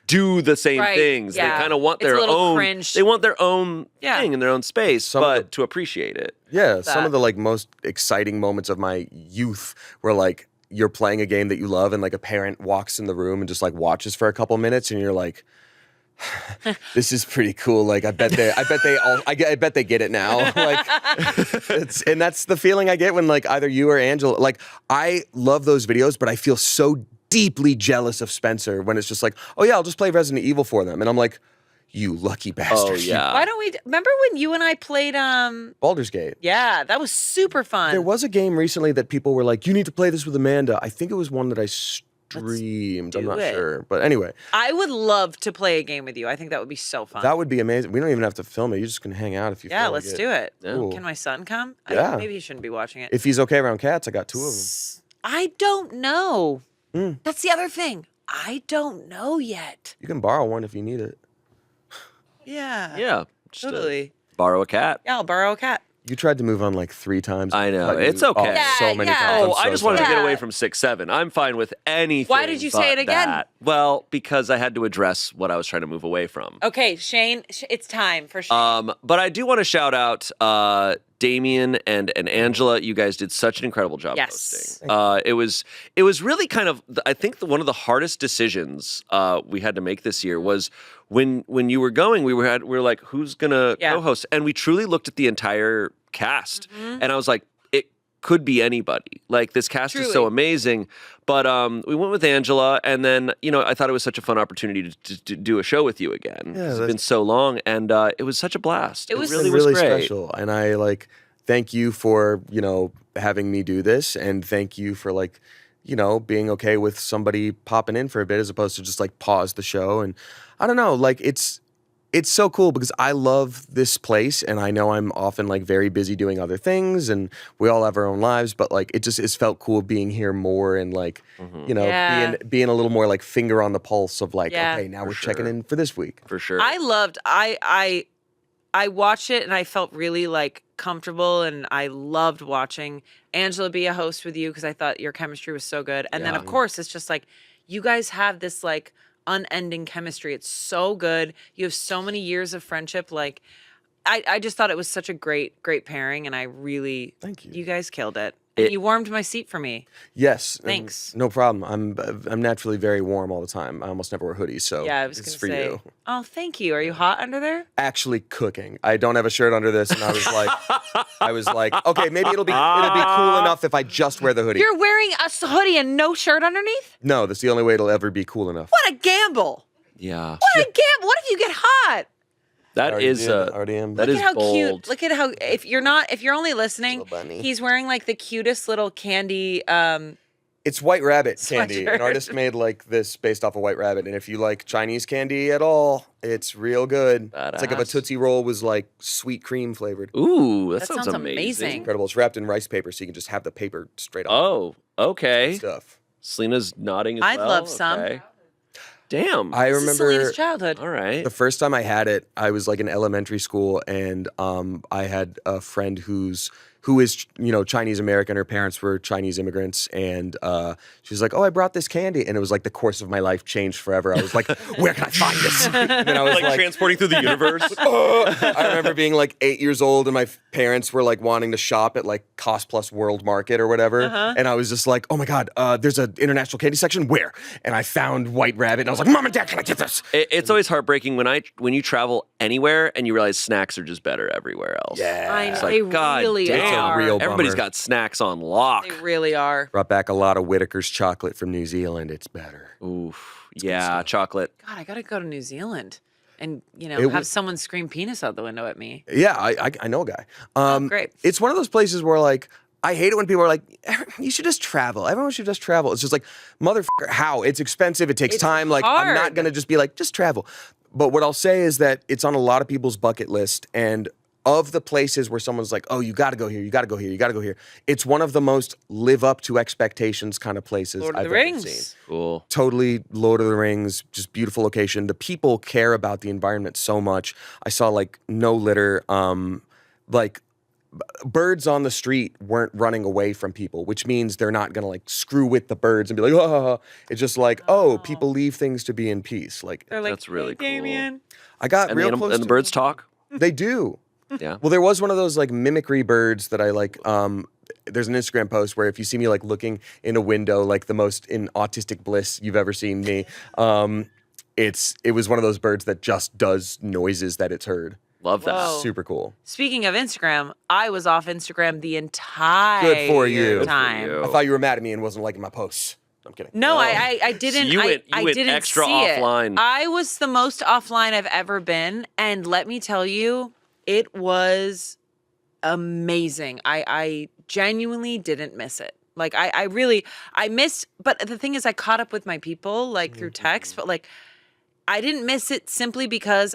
do the same Right, things. yeah. They kind of want It's a their little own. cringe. They want their own Yeah. thing in their own space, Some of but to appreciate it. Yeah, some that. of the like most exciting moments of my youth were like you're playing a game that you love and like a parent walks in the room and just like watches for a couple minutes and you're like, this is pretty cool. Like I bet they get it now. Like and that's the feeling I get when like either you or Angela, like I love those videos, but I feel so deeply jealous of Spencer when it's just like, oh yeah, I'll just play Resident Evil for them. And I'm like, you lucky bastard. Oh yeah. Why don't we remember when you and I played Baldur's Gate. yeah, that was super fun. There was a game recently that people were like, you need to play this with Amanda. I think it was one that I streamed. I'm do not it. sure. But anyway, I would love to play a game with you. I think that would be so fun. that would be amazing. We don't even have to film it. You just can hang out if you yeah, feel like let's do it. Cool. Can my son come? Yeah. Maybe he shouldn't be watching it. If he's okay around cats, I got 2 of them. I don't know. Hmm. That's the other thing. I don't know yet. You can borrow one if you need it. Yeah. Yeah. Just Totally. borrow a cat. Yeah, I'll borrow a cat. You tried to move on like 3 times. I know. Cut you It's okay. off Yeah, so many yeah. times. Oh, I'm I so just wanted to sorry. get Yeah. away from 6-7. I'm fine with anything. Why did you say but it again? that. Well, because I had to address what I was trying to move away from. Okay, Shane, it's time for Shane. But I do want to shout out Damien and Angela. You guys did such an incredible job Yes. hosting. It was really kind of, I think, one of the hardest decisions we had to make this year was when you were going. We were like, who's gonna Yeah. co-host? And we truly looked at the entire cast, Mm-hmm. and I was like, it could be anybody. Like this cast is so Truly. amazing. But we went with Angela, and then I thought it was such a fun opportunity to do a show with you again. Yeah, It's that's- been so long, and it was such a blast. It was really really was great. special. And I like thank you for, having me do this and thank you for like, being okay with somebody popping in for a bit as opposed to just like pause the show. And I don't know, like it's so cool because I love this place and I know I'm often like very busy doing other things and we all have our own lives, but like it's felt cool being here more and like, Yeah. being a little more like finger on the pulse of like, Yeah. okay, now we're sure. checking in for this week. For sure. I watched it and I felt really like comfortable and I loved watching Angela be a host with you because I thought your chemistry was so good. And then Yeah. of course it's just like you guys have this like unending chemistry. It's so good. You have so many years of friendship. Like I just thought it was such a great pairing and I really Thank you. You guys killed it. And It- you warmed my seat for me. Yes. and Thanks. No problem. I'm naturally very warm all the time. I almost never wear hoodies, so Yeah, I was it's gonna for say. you. Oh, thank you. Are you hot under there? Actually cooking. I don't have a shirt under this, and I was like, okay, maybe it'll be cool enough if I just wear the hoodie. You're wearing a hoodie and no shirt underneath? No, that's the only way it'll ever be cool enough. What a gamble. yeah. What a gamble. What if you get hot? That Already is did, already am. that Look is at how bold. cute. Look at how if you're only listening, Little bunny. he's wearing like the cutest little candy It's White Rabbit candy. Sweatshirt. An artist made like this based off of White Rabbit, and if you like Chinese candy at all, it's real good. It's like if a Badass. Tootsie Roll was like sweet cream flavored. Ooh, that, That sounds sounds amazing. amazing. Incredible. It's wrapped in rice paper, so you can just have the paper straight on Oh, okay. stuff. Selena's nodding as I'd well. love some. Okay. Damn. I this is Selena's remember childhood. All right. the first time I had it, I was like in elementary school, and I had a friend whose who is, Chinese American. Her parents were Chinese immigrants. And she's like, oh, I brought this candy. And it was like the course of my life changed forever. I was like, where can I find this? And then I was Like transporting through the universe. I remember being like 8 years old and my parents were like wanting to shop at like Cost Plus World Market or whatever. And I was just like, oh my God, there's an international candy section. Where? And I found White Rabbit and I was like, Mom and Dad, can I get this? It's always heartbreaking when you travel anywhere and you realize snacks are just better everywhere else. Yeah. I It's know, like, they God really damn, are. real everybody's bummer. got snacks on lock. They really are. Brought back a lot of Whitaker's chocolate from New Zealand. It's better. Oof. Yeah, chocolate. God, I gotta go to New Zealand and It have someone scream penis out the window at me. Yeah, I know a guy. Great. It's one of those places where like I hate it when people are like, you should just travel. Everyone should just travel. It's just like, motherfucker, how? It's expensive. It takes It's time. Like, I'm not hard. going to just be like, just travel. But what I'll say is that it's on a lot of people's bucket list. And of the places where someone's like, oh, you got to go here, you got to go here, you got to go here. It's one of the most live up to expectations kind of places Lord of I've the ever Rings. seen. Cool. Totally Lord of the Rings, just beautiful location. The people care about the environment so much. I saw like no litter, like birds on the street weren't running away from people, which means they're not gonna like screw with the birds and be like, oh, it's just like, oh, people leave things to be in peace. Like They're like, That's really hey, cool. Damien. I got And real close and the to birds talk? They do. Yeah. Well, there was one of those like mimicry birds that I like. There's an Instagram post where if you see me like looking in a window, like the most in autistic bliss you've ever seen me, it was one of those birds that just does noises that it's heard. Love that. Whoa. Super cool. Speaking of Instagram, I was off Instagram the entire Good for you. time. Good for you. I thought you were mad at me and wasn't liking my posts. I'm kidding. No, I didn't. you went I didn't extra see offline. It. I was the most offline I've ever been, and let me tell you, it was amazing. I genuinely didn't miss it. Like I missed. But the thing is, I caught up with my people like through text, but like I didn't miss it simply because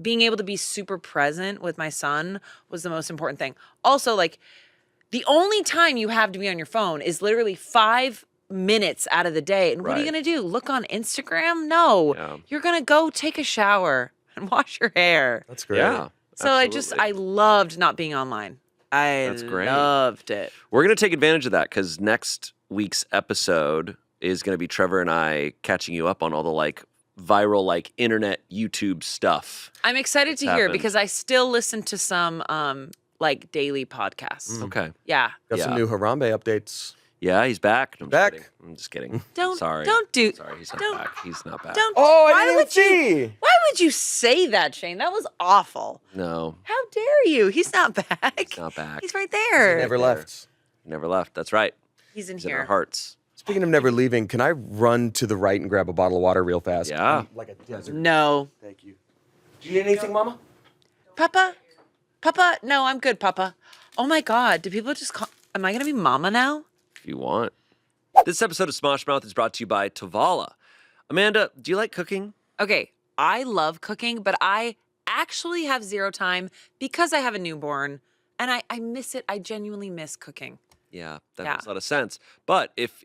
being able to be super present with my son was the most important thing. Also, like the only time you have to be on your phone is literally 5 minutes out of the day. And what are you Right. going to do? Look on Instagram? No. Yeah. You're going to go take a shower and wash your hair. That's great. Yeah. So absolutely. I loved not being online. That's great. Loved it. We're going to take advantage of that because next week's episode is going to be Trevor and I catching you up on all the like viral like internet YouTube stuff. I'm excited to hear happened. because I still listen to some like daily podcasts. Okay. Yeah. Got some Yeah. new Harambe updates. Yeah, he's back. No, I'm just Back. kidding. I'm just kidding. Don't Sorry. do. Sorry, he's not don't- back. He's not back. Don't. Oh, I why didn't would even you? see. Why would you say that, Shane? That was awful. No, How dare you? He's not back. he's not back. He's right there. Never there. left. Never left. That's right. He's in He's in our here. hearts. Speaking of never leaving, can I run to the right and grab a bottle of water real fast? Yeah. I'm like a desert. No. Thank you. Do you need anything, Mama? Papa? Papa? No, I'm good, Papa. Oh my God. Do people just call? Am I going to be Mama now? If you want. This episode of Smosh Mouth is brought to you by Tavala. Amanda, do you like cooking? Okay. I love cooking, but I actually have zero time because I have a newborn and I miss it. I genuinely miss cooking. Yeah, that Yeah. makes a lot of sense. But if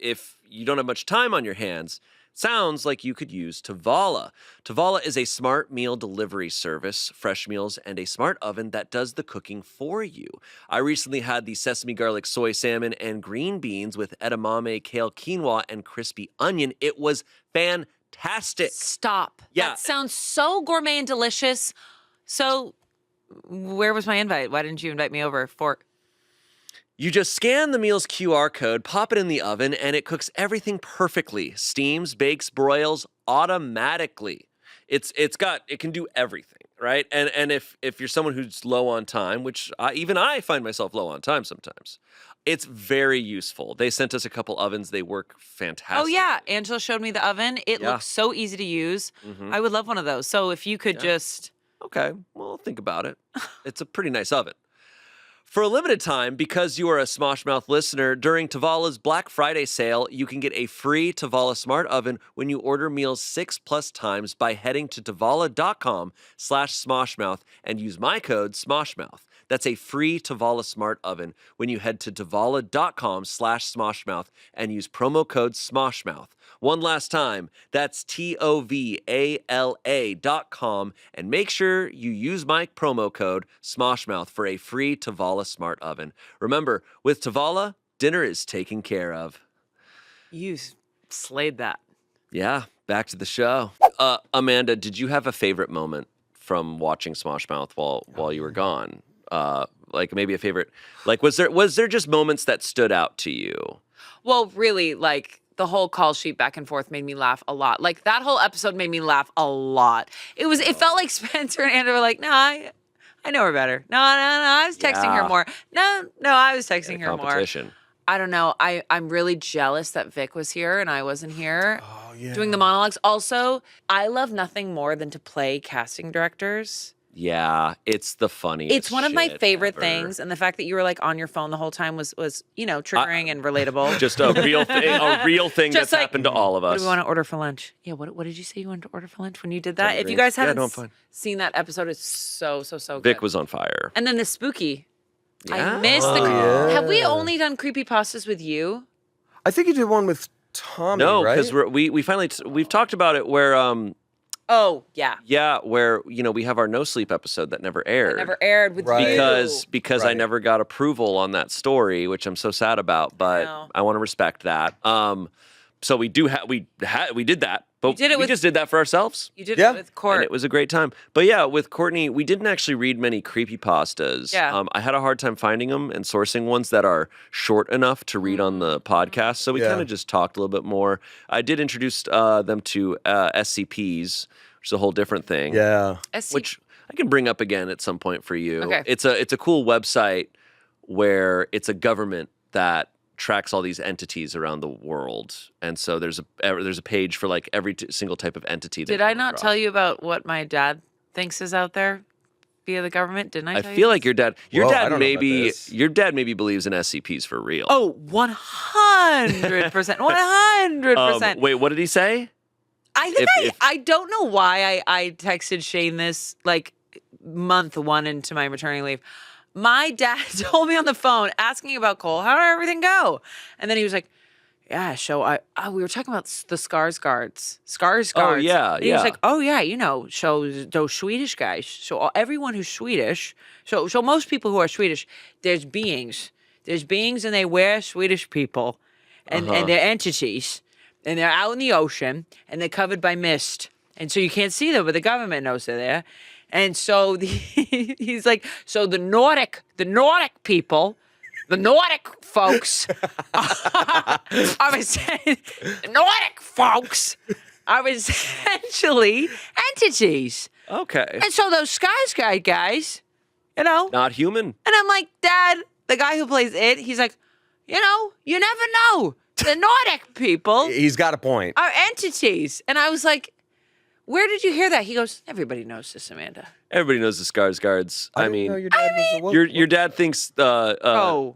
you don't have much time on your hands, sounds like you could use Tavala. Tavala is a smart meal delivery service, fresh meals, and a smart oven that does the cooking for you. I recently had the sesame garlic soy salmon and green beans with edamame, kale, quinoa, and crispy onion. It was fantastic. Stop. Yeah. That sounds so gourmet and delicious. So where was my invite? Why didn't you invite me over for? You just scan the meal's QR code, pop it in the oven, and it cooks everything perfectly. Steams, bakes, broils automatically. It can do everything, right? And if you're someone who's low on time, which even I find myself low on time sometimes, it's very useful. They sent us a couple ovens. They work fantastic. Oh yeah, Angela showed me the oven. It Yeah. looks so easy to use. Mhm. I would love one of those. So if you could just Okay, well, think about it. It's a pretty nice oven. For a limited time, because you are a Smosh Mouth listener, during Tavala's Black Friday sale, you can get a free Tavala Smart Oven when you order meals 6+ times by heading to tavala.com/Smoshmouth and use my code SMOSHMOUth. That's a free Tavala Smart Oven when you head to tavala.com/Smoshmouth and use promo code SMOSHMOUth. One last time, that's TOVALA.com, and make sure you use my promo code SMOSHMOUth for a free Tavala Tavala Smart Oven. Remember, with Tavala, dinner is taken care of. You slayed that. Yeah, back to the show. Amanda, did you have a favorite moment from watching Smosh Mouth while you were gone? Like maybe a favorite. Like was there just moments that stood out to you? Well, really, like the whole call sheet back and forth made me laugh a lot. Like that whole episode made me laugh a lot. It felt like Spencer and Andrew were like, no, I know her better. No, I was texting her more. No, I was texting her more. Competition. I don't know. I'm really jealous that Vic was here and I wasn't here yeah. doing the monologues. Also, I love nothing more than to play casting directors. Yeah, it's the funniest. It's one of my shit favorite ever. things, and the fact that you were like on your phone the whole time was triggering and relatable. Just a real thing. A real thing Just that's like, happened to all of What us. do we want to order for lunch? Yeah, what did you say you wanted to order for lunch when you did that? Tell me If you drinks. guys haven't Yeah, no, I'm fine. seen that episode, it's so good. Vic was on fire. And then the spooky. Yeah. I missed the. yeah. Have we only done creepy pastas with you? I think you did one with Tommy, No, right? because we finally we've talked about it where Oh yeah, where we have our no sleep episode that never aired. it never aired with Right. you. because I Right. never got approval on that story, which I'm so sad about, but know. I want to respect that. So we did that, but You did it we with- just did that for ourselves. You did Yeah. it with Court. And it was a great time. But yeah, with Courtney, we didn't actually read many creepypastas. Yeah. I had a hard time finding them and sourcing ones that are short enough to read on the podcast. So we Yeah. kind of just talked a little bit more. I did introduce them to SCPs, which is a whole different thing. Yeah. Which I can bring up again at some point for you. Okay. It's a cool website where it's a government that tracks all these entities around the world, and so there's a page for like every single type of entity. Did I not tell you about what my dad thinks is out there via the government? Didn't I? I tell you feel this? like your Whoa, I don't know about this. believes in SCPs for real. Oh, 100%. 100%. Wait, what did he say? I think if- I don't know why I texted Shane this like month one into my maternity leave. My dad told me on the phone asking about Cole, how did everything go? And then he was like, yeah, so we were talking about the Scars guards. Oh, yeah, And he was yeah. like, oh yeah, so those Swedish guys. So everyone who's Swedish, so most people who are Swedish, there's beings. There's beings and they wear Swedish people and they're entities. And they're out in the ocean and they're covered by mist. And so you can't see them, but the government knows they're there. And so he's like, so the Nordic people, the Nordic folks are essentially entities. Okay, And so those Sky guys, not human. and I'm like, Dad, the guy who plays it, he's like, you never know. The Nordic people He's got a point. are entities. And I was like, where did you hear that? He goes, everybody knows this, Amanda. Everybody knows the Scars guards. I didn't know mean, your dad was a your dad thinks Oh.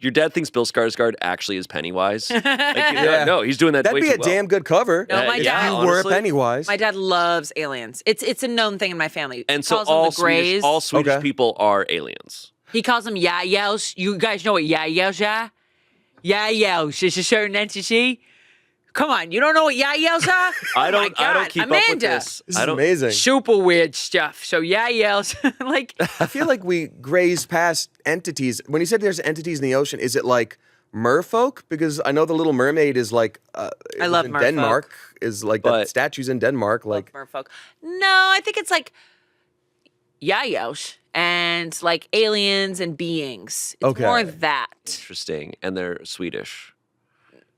your dad thinks Bill Skarsgård actually is Pennywise. Like, Yeah. no, he's doing that. That'd way be too a well. damn good cover. No, my yeah, dad. You were honestly. Pennywise. My dad loves aliens. It's a known thing in my family. And He so calls them all the Greys. Swedish Okay. people are aliens. He calls them yayels. You guys know what yayels are? Yayels is a certain entity. Come on, you don't know what yayels are? I Oh my don't God, keep Amanda. up with this. This I is don't. amazing. Super weird stuff. So yayels, like I feel like we grazed past entities. When you said there's entities in the ocean, is it like merfolk? Because I know the Little Mermaid is like I love in merfolk. Denmark. Is like that But- statues in Denmark. Like merfolk. No, I think it's like yayos and like aliens and beings. It's Okay. more of that. Interesting, and they're Swedish.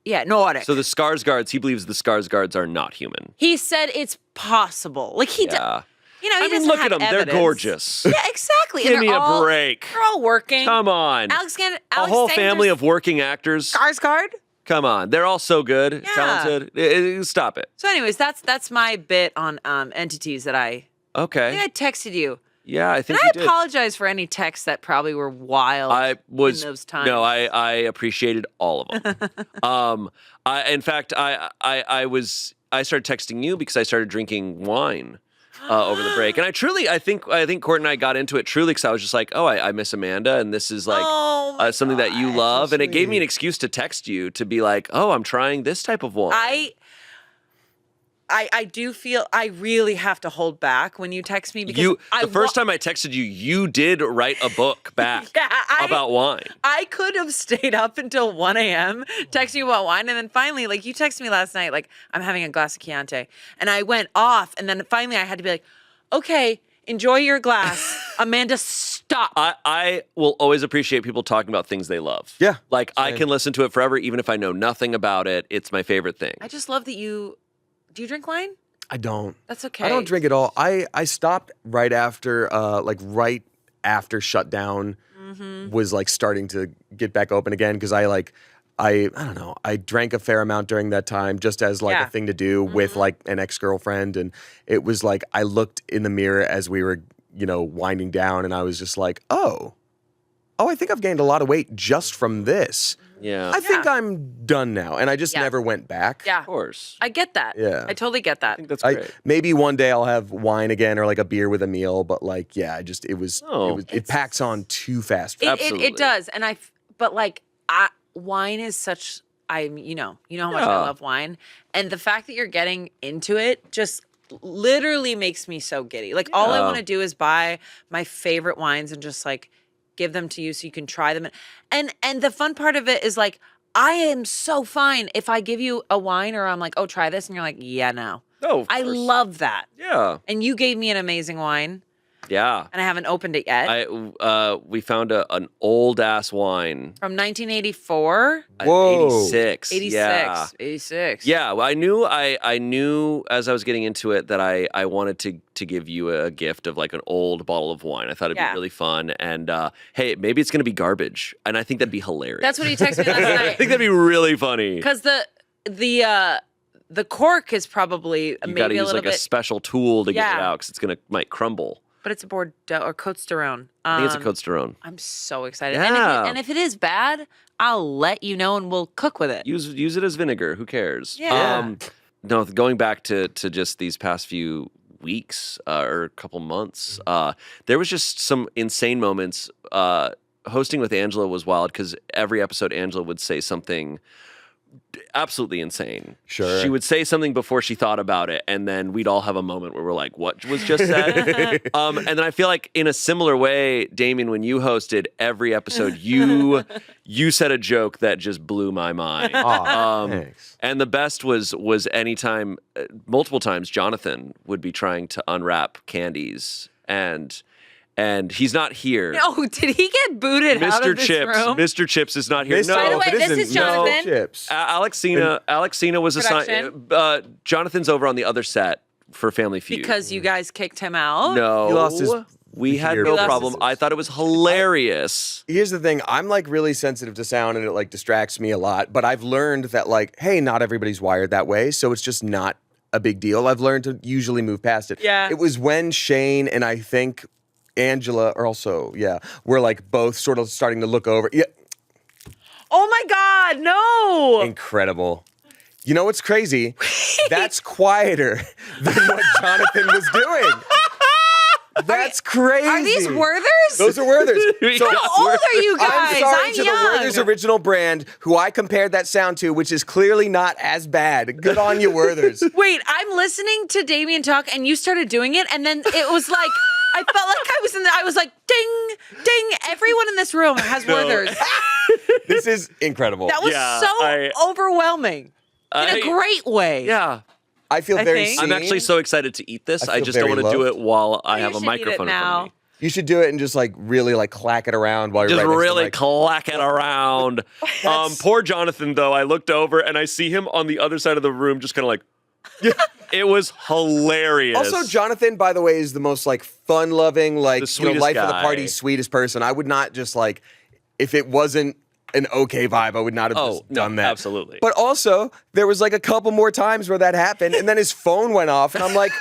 Yeah, Nordic. So the Skarsgårds, he believes the Skarsgårds are not human. He said it's possible. Like he, Yeah. he I mean, doesn't look have at them. evidence. They're gorgeous. Yeah, exactly. Give and me they're a all, break. They're all working. Come on. A whole family of working actors. Skarsgård. Come on. They're all so good, Yeah. talented. Stop it. So, anyways, that's my bit on entities that I Okay. think I texted you. Yeah, I think And you I did. apologize for any texts that probably were wild. I was those times. no, I appreciated all of them. In fact, I started texting you because I started drinking wine over the break, and I think Court and I got into it truly because I was just like, oh, I miss Amanda, and this is like Oh my something that you God. love, and it gave me an sweet. excuse to text you to be like, oh, I'm trying this type of wine. I do feel I really have to hold back when you text me because The first time I texted you, you did write a book back about wine. I could have stayed up until 1 a.m. texting you about wine. And then finally, like you texted me last night, like I'm having a glass of Chianti. And I went off. And then finally I had to be like, okay, enjoy your glass. Amanda, stop. I will always appreciate people talking about things they love. Yeah, Like I same. can listen to it forever, even if I know nothing about it. It's my favorite thing. I just love that do you drink wine? I don't. That's okay. I don't drink at all. I stopped right after shutdown was like starting to get back open again because I don't know. I drank a fair amount during that time just as like a thing to do with like an ex-girlfriend, and it was like I looked in the mirror as we were, winding down, and I was just like, oh, I think I've gained a lot of weight just from this. Yeah. I think I'm done now, and I just never went back. Yeah. Of course. I get that. Yeah. I totally get that. I think that's great. Maybe one day I'll have wine again or like a beer with a meal, but like, yeah, it packs on too fast. Absolutely. It does. And but like, wine is such, you know how much I love wine. And the fact that you're getting into it just literally makes me so giddy. Like all I want to do is buy my favorite wines and just like give them to you so you can try them. And the fun part of it is like, I am so fine if I give you a wine or I'm like, oh, try this. And you're like, yeah, no. Oh, I love that. Yeah. And you gave me an amazing wine. Yeah. And I haven't opened it yet. We found an old ass wine From 1984. Whoa. 86. 86. Yeah. 86. Yeah, well, I knew as I was getting into it that I wanted to give you a gift of like an old bottle of wine. I thought it'd be really fun, and hey, maybe it's gonna be garbage, and I think that'd be hilarious. That's what he texted me last I night. think that'd be really funny. Because the cork is probably You maybe gotta a use little like a bit, special tool to get it Yeah. out because might crumble. but it's a Bordeaux or Côte d'Aron. I think it's a Côte d'Aron. I'm so excited. Yeah. And if it is bad, I'll let you know and we'll cook with it. Use it as vinegar. Who cares? Yeah. No, going back to just these past few weeks or a couple months, there was just some insane moments. Hosting with Angela was wild because every episode Angela would say something absolutely insane. Sure. She would say something before she thought about it, and then we'd all have a moment where we're like, what was just said? And then I feel like in a similar way, Damien, when you hosted every episode, you said a joke that just blew my mind. Thanks. And the best was anytime, multiple times, Jonathan would be trying to unwrap candies, and he's not here. Oh, did he get booted out of this room? Mr. Chips is not here. By By the No, way, it this isn't. is Jonathan. No chips. Alexina was assigned. Jonathan's over on the other set for Family Feud. Because you guys kicked him out? No, He lost his we had weird no voice. problem. I thought it was hilarious. Here's the thing. I'm like really sensitive to sound and it like distracts me a lot. But I've learned that like, hey, not everybody's wired that way. So it's just not a big deal. I've learned to usually move past it. Yeah. It was when Shane and I think Angela are also, we're like both sort of starting to look over. Yeah. Oh my God, no. Incredible. You know what's crazy? That's quieter than what Jonathan was doing. That's crazy. Are these Werthers? Those are Werthers. So, How old are you guys? I'm sorry to young. the Werther's original brand, who I compared that sound to, which is clearly not as bad. Good on you, Werther's. Wait, I'm listening to Damien talk and you started doing it and then it was like, I felt like I was like, ding, ding. Everyone in this room has Werther's. This is incredible. That was so overwhelming in a great way. Yeah. I feel very think. seen. I'm actually so excited to eat this. I I feel just don't very want to do loved. it while I you have a should eat it microphone in front now. of me. You should do it and just like really like clack it around while you're Just right next to really the mic. clack it around. Poor Jonathan, though. I looked over and I see him on the other side of the room, just kind of like, it was hilarious. Also, Jonathan, by the way, is the most like fun-loving, like The sweetest life of the guy. party, sweetest person. I would not just like, if it wasn't an okay vibe, I would not have just done that. Absolutely. But also, there was like a couple more times where that happened, and then his phone went off, and I'm like,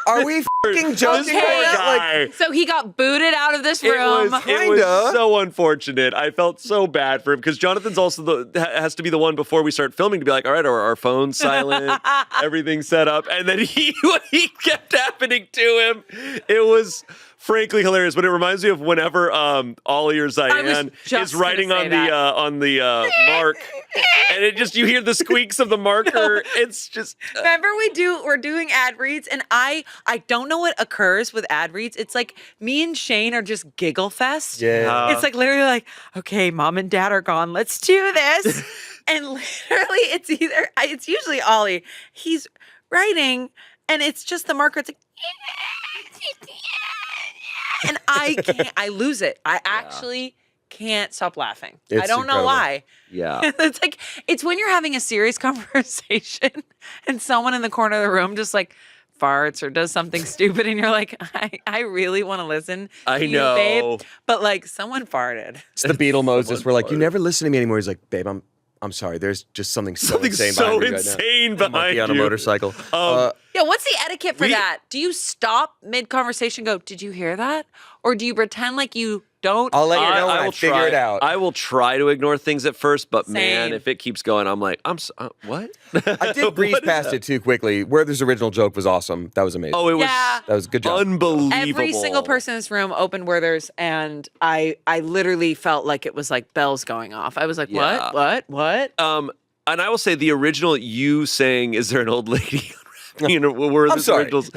are we f***ing joking? This poor right now? Like, guy. So he got booted out of this room. It was Kinda. so unfortunate. I felt so bad for him because Jonathan's also has to be the one before we start filming to be like, all right, are our phones silent, everything's set up, and then he what he kept happening to him. It was frankly hilarious, but it reminds me of whenever Ollie or Zion just is writing gonna say on the mark, and it just you hear the squeaks of the marker. It's just Remember we're doing ad reads, and I don't know what occurs with ad reads. It's like me and Shane are just giggle fest. Yeah. It's like literally like, okay, mom and dad are gone. Let's do this. And literally it's usually Ollie. He's writing and it's just the marker. It's like, and I lose it. I actually can't stop laughing. I It's don't know incredible. why. yeah. It's like, it's when you're having a serious conversation and someone in the corner of the room just like farts or does something stupid and you're like, I really want to listen to I you, know. babe. But like someone farted. It's the Beetle Moses. Someone We're like, you farted. never listen to me anymore. He's like, babe, I'm sorry. There's just something so Something insane so behind me insane right now. behind Monkey on a you. motorcycle. Yeah, what's the etiquette for We- that? Do you stop mid-conversation, go, did you hear that? Or do you pretend like you don't? I'll let you know when I figure it out. I will try to ignore things at first, but man, Same. if it keeps going, I'm like, what? I did breeze What is past that? it too quickly. Werther's original joke was awesome. That was amazing. Oh, it was Yeah. That was a good job. unbelievable. Every single person in this room opened Werther's, and I literally felt like it was like bells going off. I was like, Yeah. what? And I will say the original you saying, "Is there an old lady?" You know, were I'm the sorry. originals.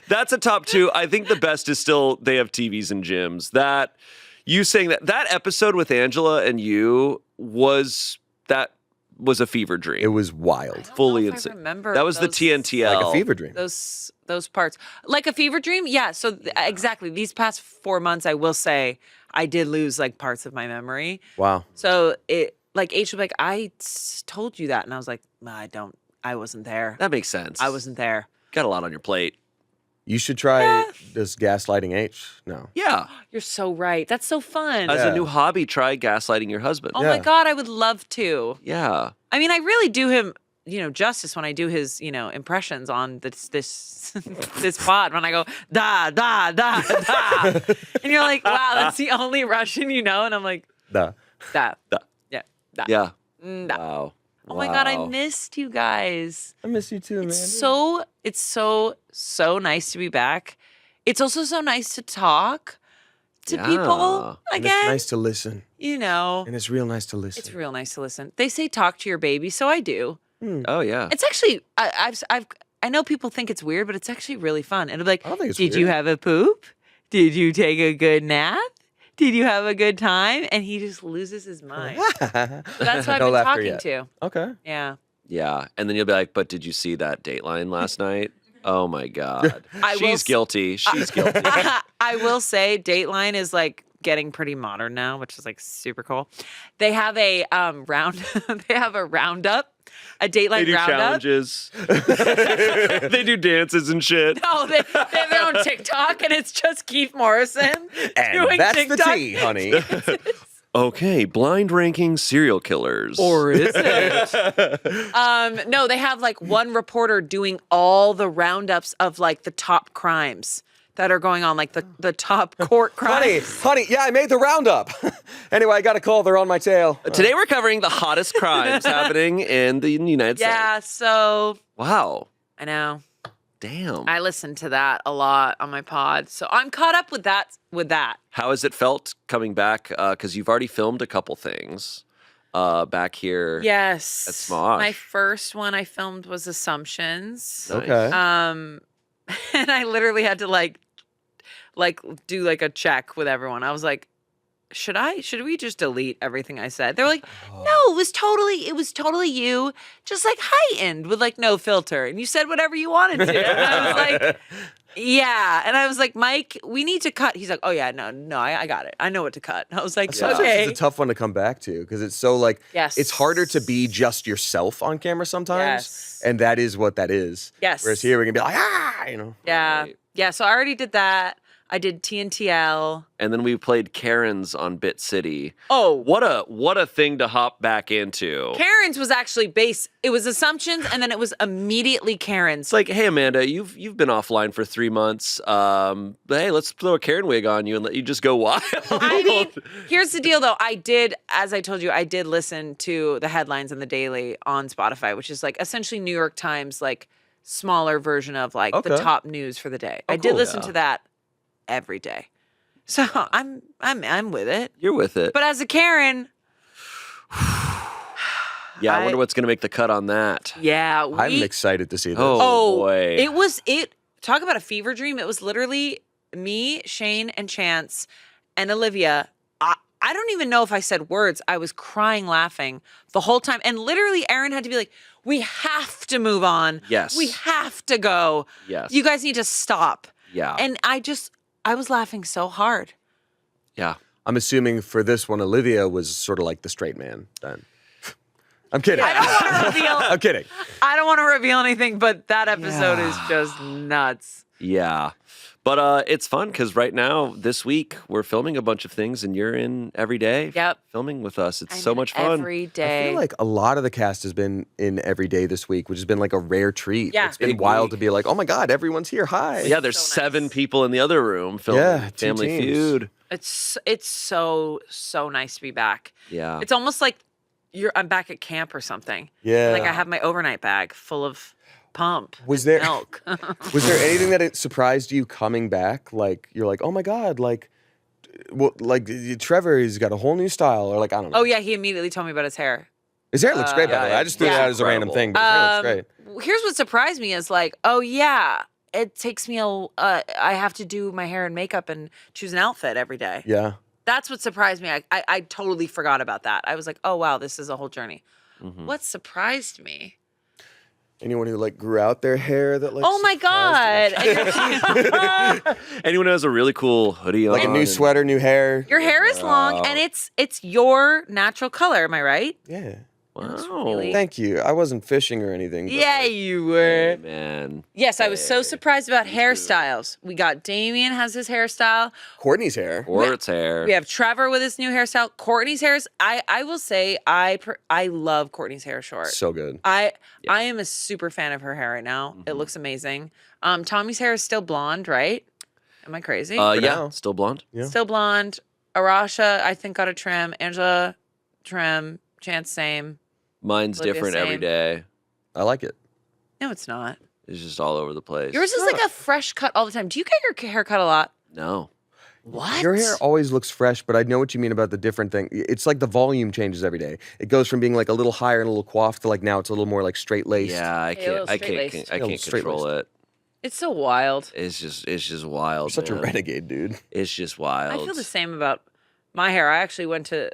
That's a top two. I think the best is still they have TVs and gyms. That you saying that episode with Angela and you was a fever dream. It was wild. fully I insane. remember That was the those- TNTL. Like a fever dream. Those parts. Like a fever dream? Yeah. So exactly. These past 4 months, I will say I did lose like parts of my memory. Wow. So it like H was like, told you that. And I was like, I wasn't there. That makes sense. I wasn't there. got a lot on your plate. You should try this gaslighting H. No. Yeah. You're so right. That's so fun. As Yeah. a new hobby, try gaslighting your husband. Oh my Yeah. God, I would love to. Yeah. I mean, I really do him, justice when I do his, impressions on this this pod when I go da da da da, and you're like, wow, that's the only Russian you know, and I'm like, Duh. da, Da. yeah, da, Yeah. da. Wow. Oh my God, I Wow. missed you guys. I miss you too, man. It's so nice to be back. It's also so nice to talk to Yeah. people And again. it's nice to listen. And it's real nice to listen. it's real nice to listen. They say talk to your baby, so I do. Oh yeah. It's actually I know people think it's weird, but it's actually really fun. And it'll be like, I don't think it's did you weird. have a poop? Did you take a good nap? Did you have a good time? And he just loses his mind. That's what I've No been laughter talking yet. to. Okay. Yeah. Yeah. And then you'll be like, but did you see that Dateline last night? Oh my God. I will She's s- guilty. She's guilty. I will say Dateline is like getting pretty modern now, which is like super cool. They have a they have a roundup, a Dateline They do roundup. challenges. They do dances and shit. No, they have their own TikTok, and it's just Keith Morrison And doing that's TikTok. the tea, honey. Okay, blind ranking serial killers. Or is it? No, they have like one reporter doing all the roundups of like the top crimes that are going on, like the top court crimes. honey, yeah, I made the roundup. Anyway, I got a call. They're on my tail. Today we're covering the hottest crimes happening in the United States. Yeah, so Wow. I know. Damn. I listen to that a lot on my pod. So I'm caught up with that. How has it felt coming back? Because you've already filmed a couple things back here. Yes. At Smosh. My first one I filmed was Assumptions. Nice. Okay. And I literally had to like do like a check with everyone. I was like, should we just delete everything I said? They're like, no, it was totally you, just like heightened with like no filter. And you said whatever you wanted to. And I was like, yeah. And I was like, Mike, we need to cut. He's like, oh yeah, no, I got it. I know what to cut. And I was like, Sometimes okay. it's a tough one to come back to because it's so like Yes. it's harder to be just yourself on camera sometimes. Yes. And that is what that is. Yes. Whereas here we can be like, Yeah. Right. Yeah. So I already did that. I did TNTL. And then we played Karen's on Bit City. Oh, What a thing to hop back into. Karen's was actually it was Assumptions, and then it was immediately Karen's. It's like, hey Amanda, you've been offline for 3 months. But hey, let's throw a Karen wig on you and let you just go wild. I mean, here's the deal though. As I told you, I did listen to the headlines in the Daily on Spotify, which is like essentially New York Times, like smaller version of like the Okay. top news for the day. Oh, I did cool. listen Yeah. to that every day. So I'm with it. You're with it. But as a Karen, Yeah, I wonder what's going to make the cut on that. yeah, I'm excited to see this. Oh, boy. It talk about a fever dream. It was literally me, Shane, and Chance, and Olivia. I don't even know if I said words. I was crying, laughing the whole time. And literally, Aaron had to be like, we have to move on. Yes. We have to go. Yes. You guys need to stop. Yeah. And I was laughing so hard. Yeah. I'm assuming for this one, Olivia was sort of like the straight man then. I'm kidding. I don't want to reveal. I'm kidding. I don't want to reveal anything, but that episode is just nuts. Yeah. But it's fun because right now, this week, we're filming a bunch of things and you're in every day Yep. filming with us. It's I'm so in much fun. every I day. feel like a lot of the cast has been in every day this week, which has been like a rare treat. Yeah. It's been Big wild week. to be like, oh my God, everyone's here. Hi. Yeah, there's So nice. 7 people in the other room filming Yeah, 2 Family teams. Feud. It's so nice to be back. Yeah. It's almost like I'm back at camp or something. Yeah. Like I have my overnight bag full of pump. Was and there- milk? Was there anything that it surprised you coming back? Like, you're like, oh my God, like, well, like Trevor, he's got a whole new style, or like, I don't know. Oh yeah, he immediately told me about his hair. His hair looks great, by the yeah, way. I just threw it yeah. out as a random thing, but his hair looks great. Here's what surprised me is like, oh yeah, it takes me I have to do my hair and makeup and choose an outfit every day. Yeah. That's what surprised me. I totally forgot about that. I was like, oh wow, this is a whole journey. Mm-hmm. What surprised me? Anyone who like grew out their hair that like Oh my surprised god. Anyone who has a really cool hoodie on. you? Like a new and- sweater, new hair. Your hair is long and it's your natural color, am I right? Yeah. Wow. really- Thank you. I wasn't fishing or anything. But Yeah, you were. Hey, man. Yes, I was so surprised about hairstyles. We got Damien has his hairstyle. Courtney's hair. Or its hair. We have Trevor with his new hairstyle. Courtney's hair is, I will say I love Courtney's hair short. So good. I am a super fan of her hair right now. It looks amazing. Tommy's hair is still blonde, right? Am I crazy? Yeah, now. still blonde. Yeah. Still blonde. Arasha, I think, got a trim. Angela, trim. Chance, same. Mine's Olivia, different every same. day. I like it. No, it's not. It's just all over the place. Yours is like a fresh cut all the time. Do you get your hair cut a lot? No. What? Your hair always looks fresh, but I know what you mean about the different thing. It's like the volume changes every day. It goes from being like a little higher and a little coiffed to like now it's a little more like straight laced. Yeah, I a can't. little I can't. straight-laced. I A little can't control straight-laced. it. It's so wild. It's just wild. Such a man. renegade, dude. It's just wild. I feel the same about my hair. I actually went to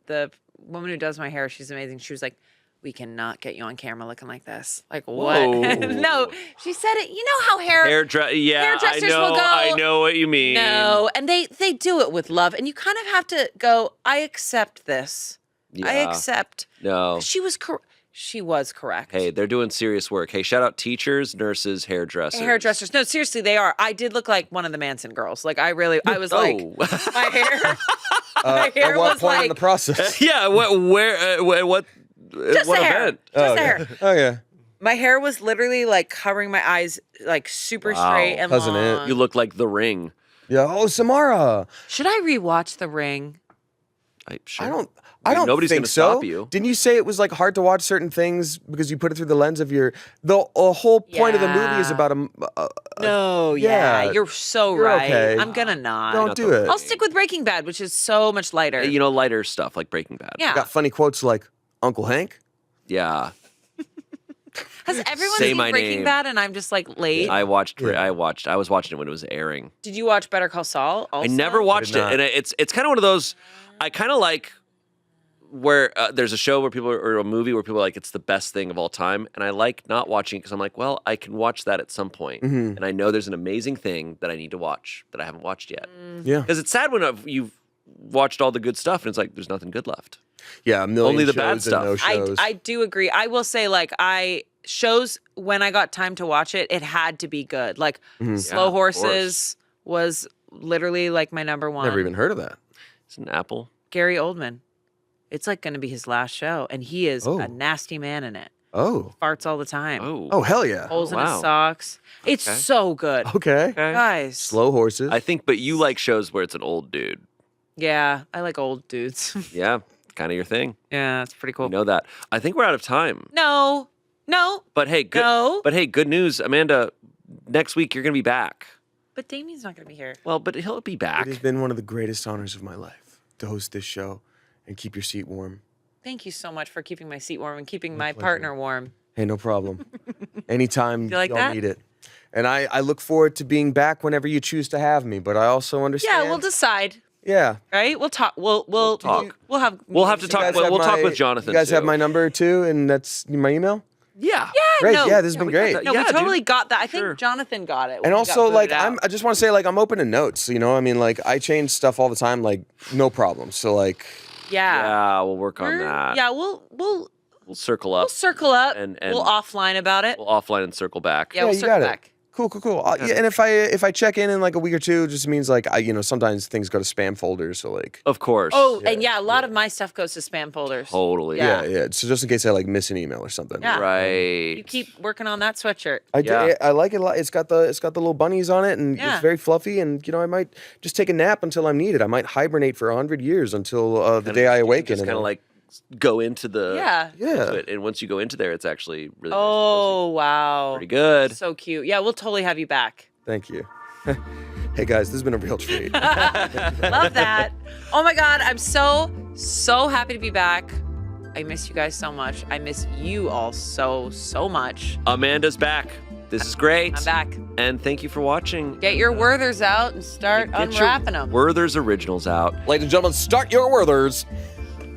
the woman who does my hair. She's amazing. She was like, we cannot get you on camera looking like this. Like, what? Whoa. No, she said it. You know how yeah, I hairdressers know. will go, I know what you mean. no, and they do it with love, and you kind of have to go, I accept this. I Yeah. accept. No. She was correct. Hey, they're doing serious work. Hey, shout out teachers, nurses, hairdressers. Hairdressers. No, seriously, they are. I did look like one of the Manson girls. Like I was like, Oh. my hair. My hair At what was point in like the process? Yeah. What? just what the hair. event? Just the hair. Oh yeah. My hair was literally like covering my eyes, like super Wow. straight and Cousin it. long. You look like The Ring. Yeah. Oh, Samara. Should I rewatch The Ring? Sure. I don't Nobody's think gonna so. stop you. Didn't you say it was like hard to watch certain things because you put it through the lens of your the whole point of the movie is Yeah. about No, yeah, yeah, you're so you're right. okay. I'm gonna not. don't not do the- it. I'll stick with Breaking Bad, which is so much lighter. You know, lighter stuff like Breaking Bad. yeah. Got funny quotes like Uncle Hank. Yeah. Has everyone Say seen my Breaking name. Bad? And I'm just like late. I was watching it when it was airing. Did you watch Better Call Saul? Also? I never watched it, not. and it's kind of one of those. I kind of like where there's a show where people or a movie where people are like it's the best thing of all time, and I like not watching it because I'm like, well, I can watch that at some point, and I know there's an amazing thing that I need to watch that I haven't watched yet. Yeah. Because it's sad when you've watched all the good stuff and it's like there's nothing good left. Yeah. A million Only the bad shows and no stuff. shows. I do agree. I will say, like, shows when I got time to watch it, it had to be good. Like, Yeah, Slow of Horses was literally like my number one. Never even heard of that. It's an apple. Gary Oldman. It's like going to be his last show, and he is Oh. a nasty man in it. Oh. Farts all the time. Oh, Hell yeah. Holes in his wow. socks. It's Okay. so good. Okay. okay. Guys. Slow horses. I think, but you like shows where it's an old dude. Yeah, I like old dudes. Yeah, kind of your thing. Yeah, that's pretty cool. You know that. I think we're out of time. No. But hey, good. No. But hey, good news, Amanda. Next week you're gonna be back. But Damien's not going to be here. Well, but he'll be back. It has been one of the greatest honors of my life to host this show and keep your seat warm. Thank you so much for keeping my seat warm and keeping my pleasure. partner warm. Hey, no problem. Anytime You like y'all that? need it. And I look forward to being back whenever you choose to have me, but I also understand. Yeah, we'll decide. Yeah. Right? We'll talk. We'll talk. We'll have. We'll have to meetings talk. together. We'll talk with Jonathan. You guys have too. my number too, and that's my email? Yeah. Great. No, Yeah, this has been we got great. that. No, Yeah, we totally dude. got that. I Sure. think Jonathan got it. when And we also, got like, booted out. I just want to say, like, I'm open to notes. You know, I mean, like, I change stuff all the time, like, no problem. So, like, Yeah. Yeah, we'll work on We're- that. Yeah, we'll We'll circle up. circle up. And we'll offline about it. We'll offline and circle back. Yeah, we'll you circle got it. back. Cool. Yeah, and if I check in like a week or two, it just means like sometimes things go to spam folders. So like, Of course. Oh, and yeah, a lot of my stuff goes to spam folders. Totally. Yeah. yeah. So just in case I like miss an email or something. Yeah. Right. You keep working on that sweatshirt. Yeah. I like it a lot. It's got the little bunnies on it, and Yeah. it's very fluffy. And I might just take a nap until I'm needed. I might hibernate for 100 years until the day I awaken. Just and kind of I'll- like go into the Yeah. into it. And once you go into there, it's actually really nice and Oh, cozy. wow. Pretty good. So cute. Yeah, we'll totally have you back. Thank you. Hey guys, this has been a real treat. Love that. Oh my God, I'm so happy to be back. I miss you guys so much. I miss you all so much. Amanda's back. This is great. I'm back. And thank you for watching. Get your Werthers out and start Get unwrapping your them. Werther's Originals out. Ladies and gentlemen, start your Werthers.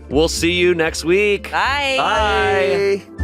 We'll see you next week. Bye. Bye. Bye.